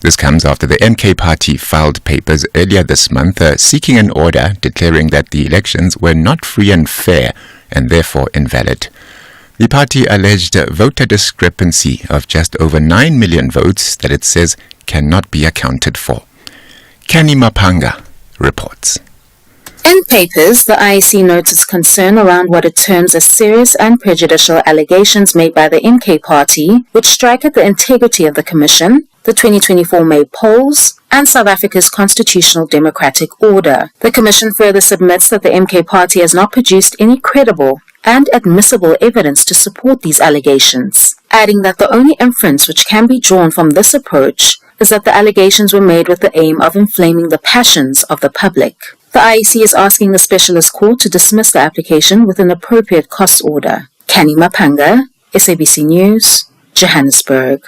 This comes after the MK Party filed papers earlier this month seeking an order declaring that the elections were not free and fair and therefore invalid. The party alleged voter discrepancy of just over 9 million votes that it says cannot be accounted for. Cathy Mohlahlana reports. In papers, the IEC notes its concern around what it terms as serious and prejudicial allegations made by the MK Party, which strike at the integrity of the Commission, the 2024 May polls, and South Africa's constitutional democratic order. The Commission further submits that the MK Party has not produced any credible and admissible evidence to support these allegations, adding that the only inference which can be drawn from this approach is that the allegations were made with the aim of inflaming the passions of the public. The IEC is asking the Specialist Court to dismiss the application with an appropriate cost order. Cathy Mohlahlana, SABC News, Johannesburg.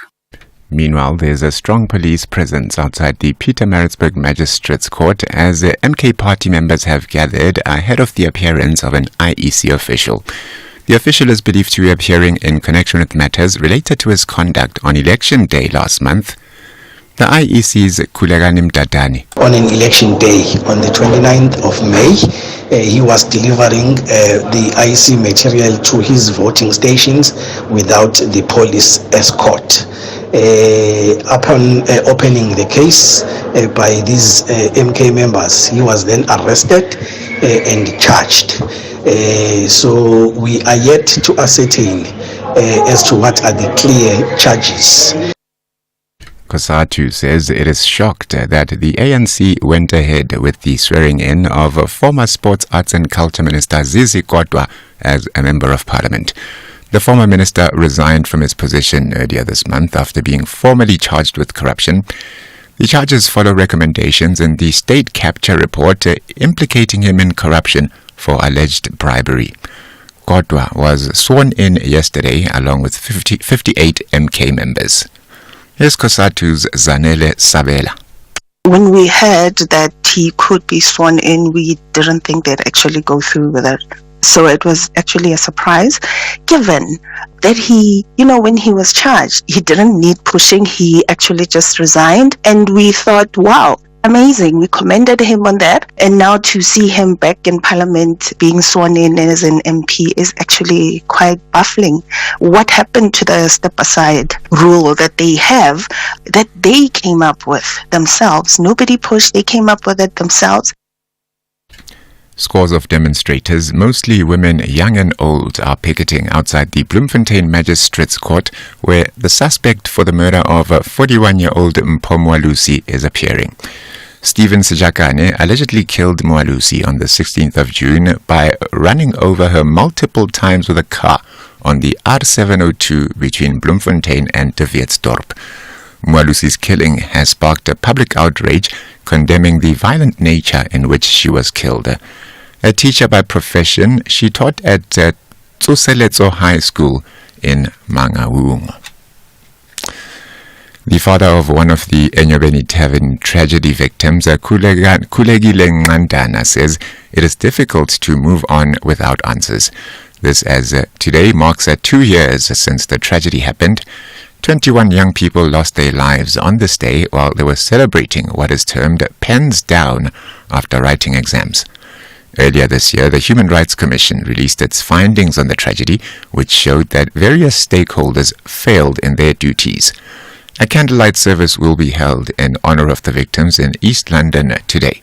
Meanwhile, there's a strong police presence outside the Pietermaritzburg Magistrates Court as MK Party members have gathered ahead of the appearance of an IEC official. The official is believed to be appearing in connection with matters related to his conduct on election day last month. The IEC's Kulegani Mdadani. On an election day, on the 29th of May, he was delivering the IEC material to his voting stations without the police escort. Upon opening the case by these MK members, he was then arrested and charged. So we are yet to ascertain as to what are the clear charges. COSATU says it is shocked that the ANC went ahead with the swearing-in of former Sports, Arts and Culture Minister Zizi Kodwa as a Member of Parliament. The former minister resigned from his position earlier this month after being formally charged with corruption. The charges follow recommendations in the State Capture Report implicating him in corruption for alleged bribery. Kodwa was sworn in yesterday along with 58 MK members. Here's Kosatu's Zanele Sabela. When we heard that he could be sworn in, we didn't think they'd actually go through with it. So it was actually a surprise, given that he, when he was charged, he didn't need pushing. He actually just resigned. And we thought, wow, amazing. We commended him on that. And now to see him back in Parliament being sworn in as an MP is actually quite baffling. What happened to the step aside rule that they have, that they came up with themselves? Nobody pushed, they came up with it themselves. Scores of demonstrators, mostly women young and old, are picketing outside the Bloemfontein Magistrates Court, where the suspect for the murder of 41-year-old Mwalusi is appearing. Stephen Sijakane allegedly killed Mwalusi on the 16th of June by running over her multiple times with a car on the R702 between Bloemfontein and De Wetsdorp. Mwalusi's killing has sparked a public outrage condemning the violent nature in which she was killed. A teacher by profession, she taught at Tsoseletso High School in Mangaung. The father of one of the Enyobeni Tavern tragedy victims, Kulegile Ngandana, says it is difficult to move on without answers. This as today marks 2 years since the tragedy happened. 21 young people lost their lives on this day while they were celebrating what is termed pens down after writing exams. Earlier this year, the Human Rights Commission released its findings on the tragedy, which showed that various stakeholders failed in their duties. A candlelight service will be held in honor of the victims in East London today.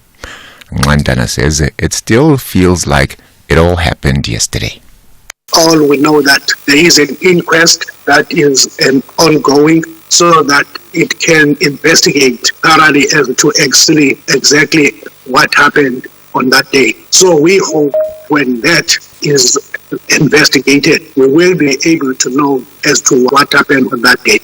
Ngandana says it still feels like it all happened yesterday. All we know that there is an inquest that is ongoing so that it can investigate thoroughly as to exactly what happened on that day. So we hope when that is investigated, we will be able to know as to what happened on that day.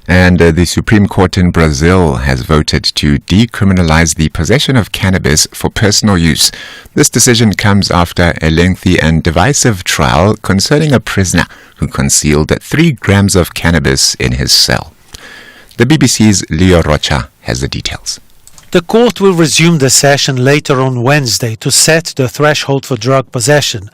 And the Supreme Court in Brazil has voted to decriminalize the possession of cannabis for personal use. This decision comes after a lengthy and divisive trial concerning a prisoner who concealed 3 grams of cannabis in his cell. The BBC's Leo Rocha has the details. The court will resume the session later on Wednesday to set the threshold for drug possession.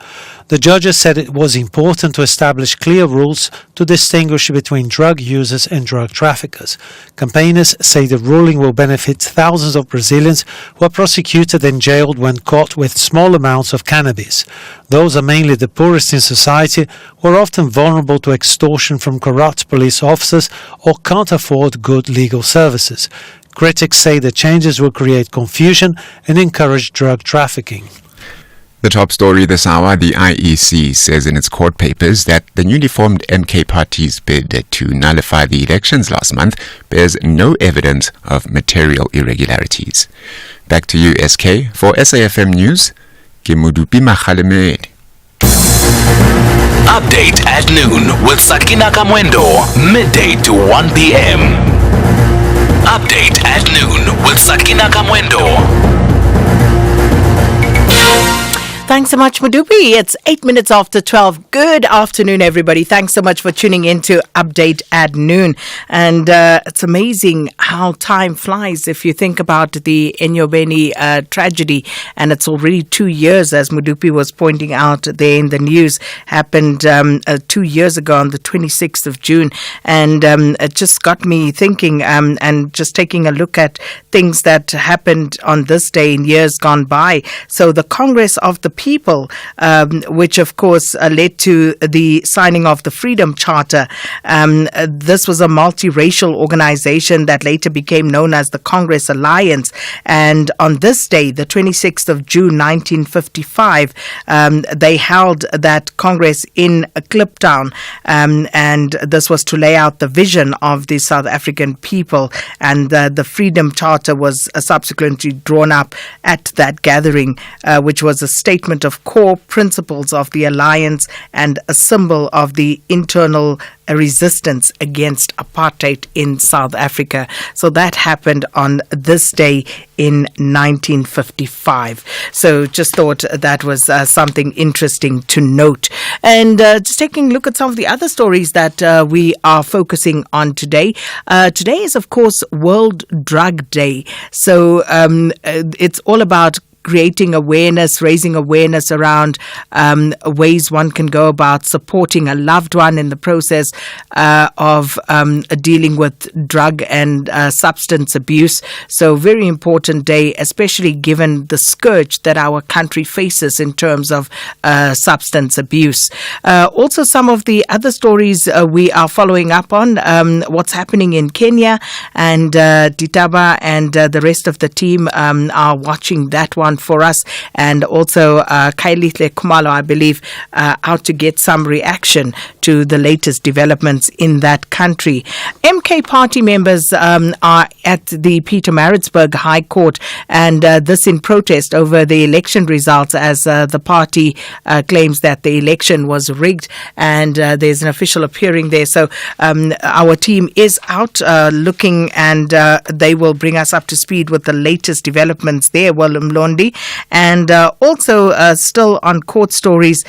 The judges said it was important to establish clear rules to distinguish between drug users and drug traffickers. Campaigners say the ruling will benefit thousands of Brazilians who are prosecuted and jailed when caught with small amounts of cannabis. Those are mainly the poorest in society who are often vulnerable to extortion from corrupt police officers or can't afford good legal services. Critics say the changes will create confusion and encourage drug trafficking. The top story this hour, the IEC says in its court papers that the newly formed MK party's bid to nullify the elections last month bears no evidence of material irregularities. Back to you, SK. For SAFM News, Kimudupi Makhalemed. Update at noon with Sakina Kamwendo, midday to 1 p.m. Update at noon with Sakina Kamwendo. Thanks so much, Mudupi. It's 8 minutes after 12. Good afternoon, everybody. Thanks so much for tuning in to Update at Noon. And it's amazing how time flies if you think about the Enyobeni tragedy. And it's already 2 years, as Mudupi was pointing out there in the news, happened 2 years ago on the 26th of June. And it just got me thinking and just taking a look at things that happened on this day in years gone by. So the Congress of the People, which of course led to the signing of the Freedom Charter. This was a multiracial organization that later became known as the Congress Alliance. And on this day, the 26th of June 1955, they held that Congress in Kliptown. And this was to lay out the vision of the South African people. And the Freedom Charter was subsequently drawn up at that gathering, which was a statement statement of core principles of the alliance and a symbol of the internal resistance against apartheid in South Africa. So that happened on this day in 1955. So just thought that was something interesting to note. And just taking a look at some of the other stories that we are focusing on today. Today is, of course, World Drug Day. So it's all about creating awareness, raising awareness around ways one can go about supporting a loved one in the process of dealing with drug and substance abuse. So very important day, especially given the scourge that our country faces in terms of substance abuse. Also, some of the other stories we are following up on, what's happening in Kenya, and Ditaba and the rest of the team are watching that one for us, and also Kylie Kumalo, I believe, out to get some reaction to the latest developments in that country. MK party members are at the Pietermaritzburg High Court, and this in protest over the election results, as the party claims that the election was rigged, and there's an official appearing there. So our team is out looking, and they will bring us up to speed with the latest developments there, Willem Londi. And also still on court stories,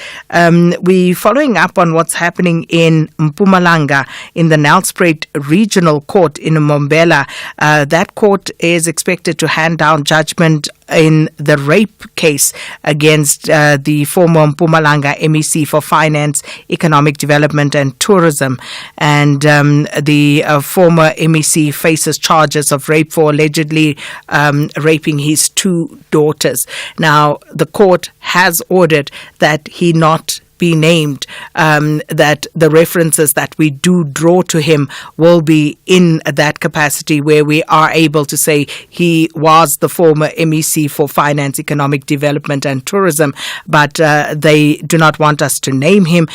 we following up on what's happening in Mpumalanga in the Nelspruit Regional Court in Mbombela. That court is expected to hand down judgment in the rape case against the former Mpumalanga MEC for Finance, Economic Development and Tourism. And the former MEC faces charges of rape for allegedly raping his two daughters. Now, the court has ordered that he not be named, that the references that we do draw to him will be in that capacity where we are able to say he was the former MEC for Finance, Economic Development and Tourism, but they do not want us to name him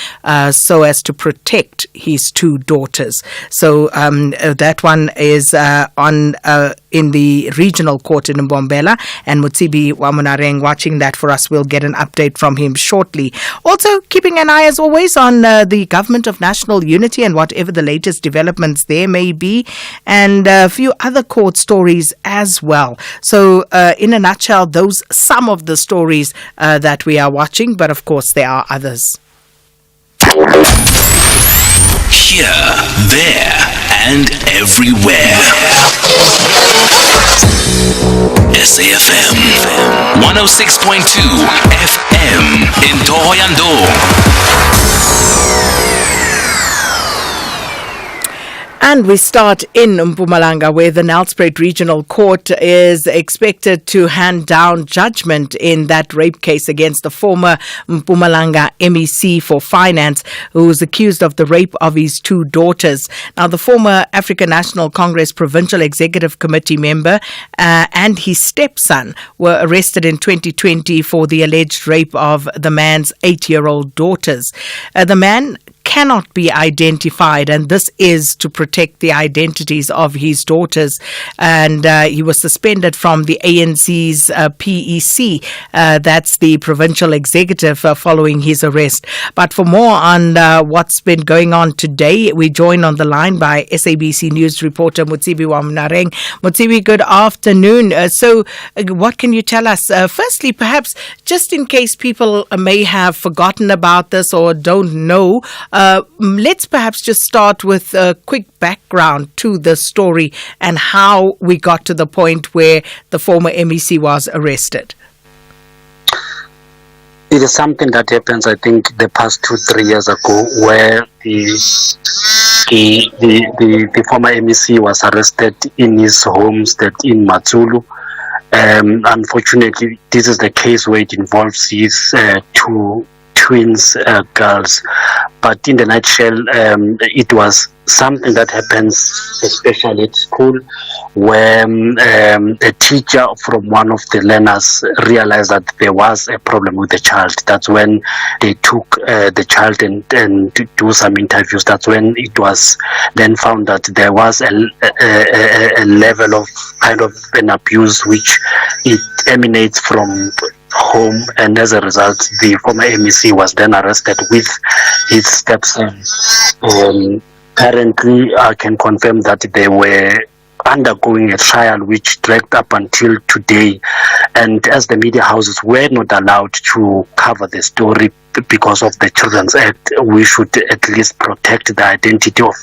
so as to protect his two daughters. So that one is on in the regional court in Mbombela, and Mutsibi Wamunareng watching that for us. We'll get an update from him shortly. Also, keeping an eye as always on the Government of National Unity and whatever the latest developments there may be, and a few other court stories as well. So in a nutshell, those some of the stories that we are watching, but of course there are others. Here, there, and everywhere. SAFM 106.2 FM in Tohoyandou. And we start in Mpumalanga, where the Nelspruit Regional Court is expected to hand down judgment in that rape case against the former Mpumalanga MEC for Finance, who was accused of the rape of his two daughters. Now, the former African National Congress Provincial Executive Committee member and his stepson were arrested in 2020 for the alleged rape of the man's 8-year-old daughters. The man cannot be identified, and this is to protect the identities of his daughters. And he was suspended from the ANC's PEC, that's the provincial executive, following his arrest. But for more on what's been going on today, we join on the line by SABC News reporter Mutsibi Wamunareng. Mutsibi, good afternoon. So what can you tell us? Firstly, perhaps just in case people may have forgotten about this or don't know, let's perhaps just start with a quick background to the story and how we got to the point where the former MEC was arrested. It is something that happens, I think, the past 2-3 years ago, where the former MEC was arrested in his homestead in Matsulu. Unfortunately, this is the case where it involves his two twins girls, but in the nutshell, it was something that happens especially at school, where a teacher from one of the learners realized that there was a problem with the child. That's when they took the child and to do some interviews. That's when it was then found that there was a level of kind of an abuse which it emanates from home, and as a result, the former MEC was then arrested with his stepson. Currently, I can confirm that they were undergoing a trial which dragged up until today, and as the media houses were not allowed to cover the story because of the Children's Act, we should at least protect the identity of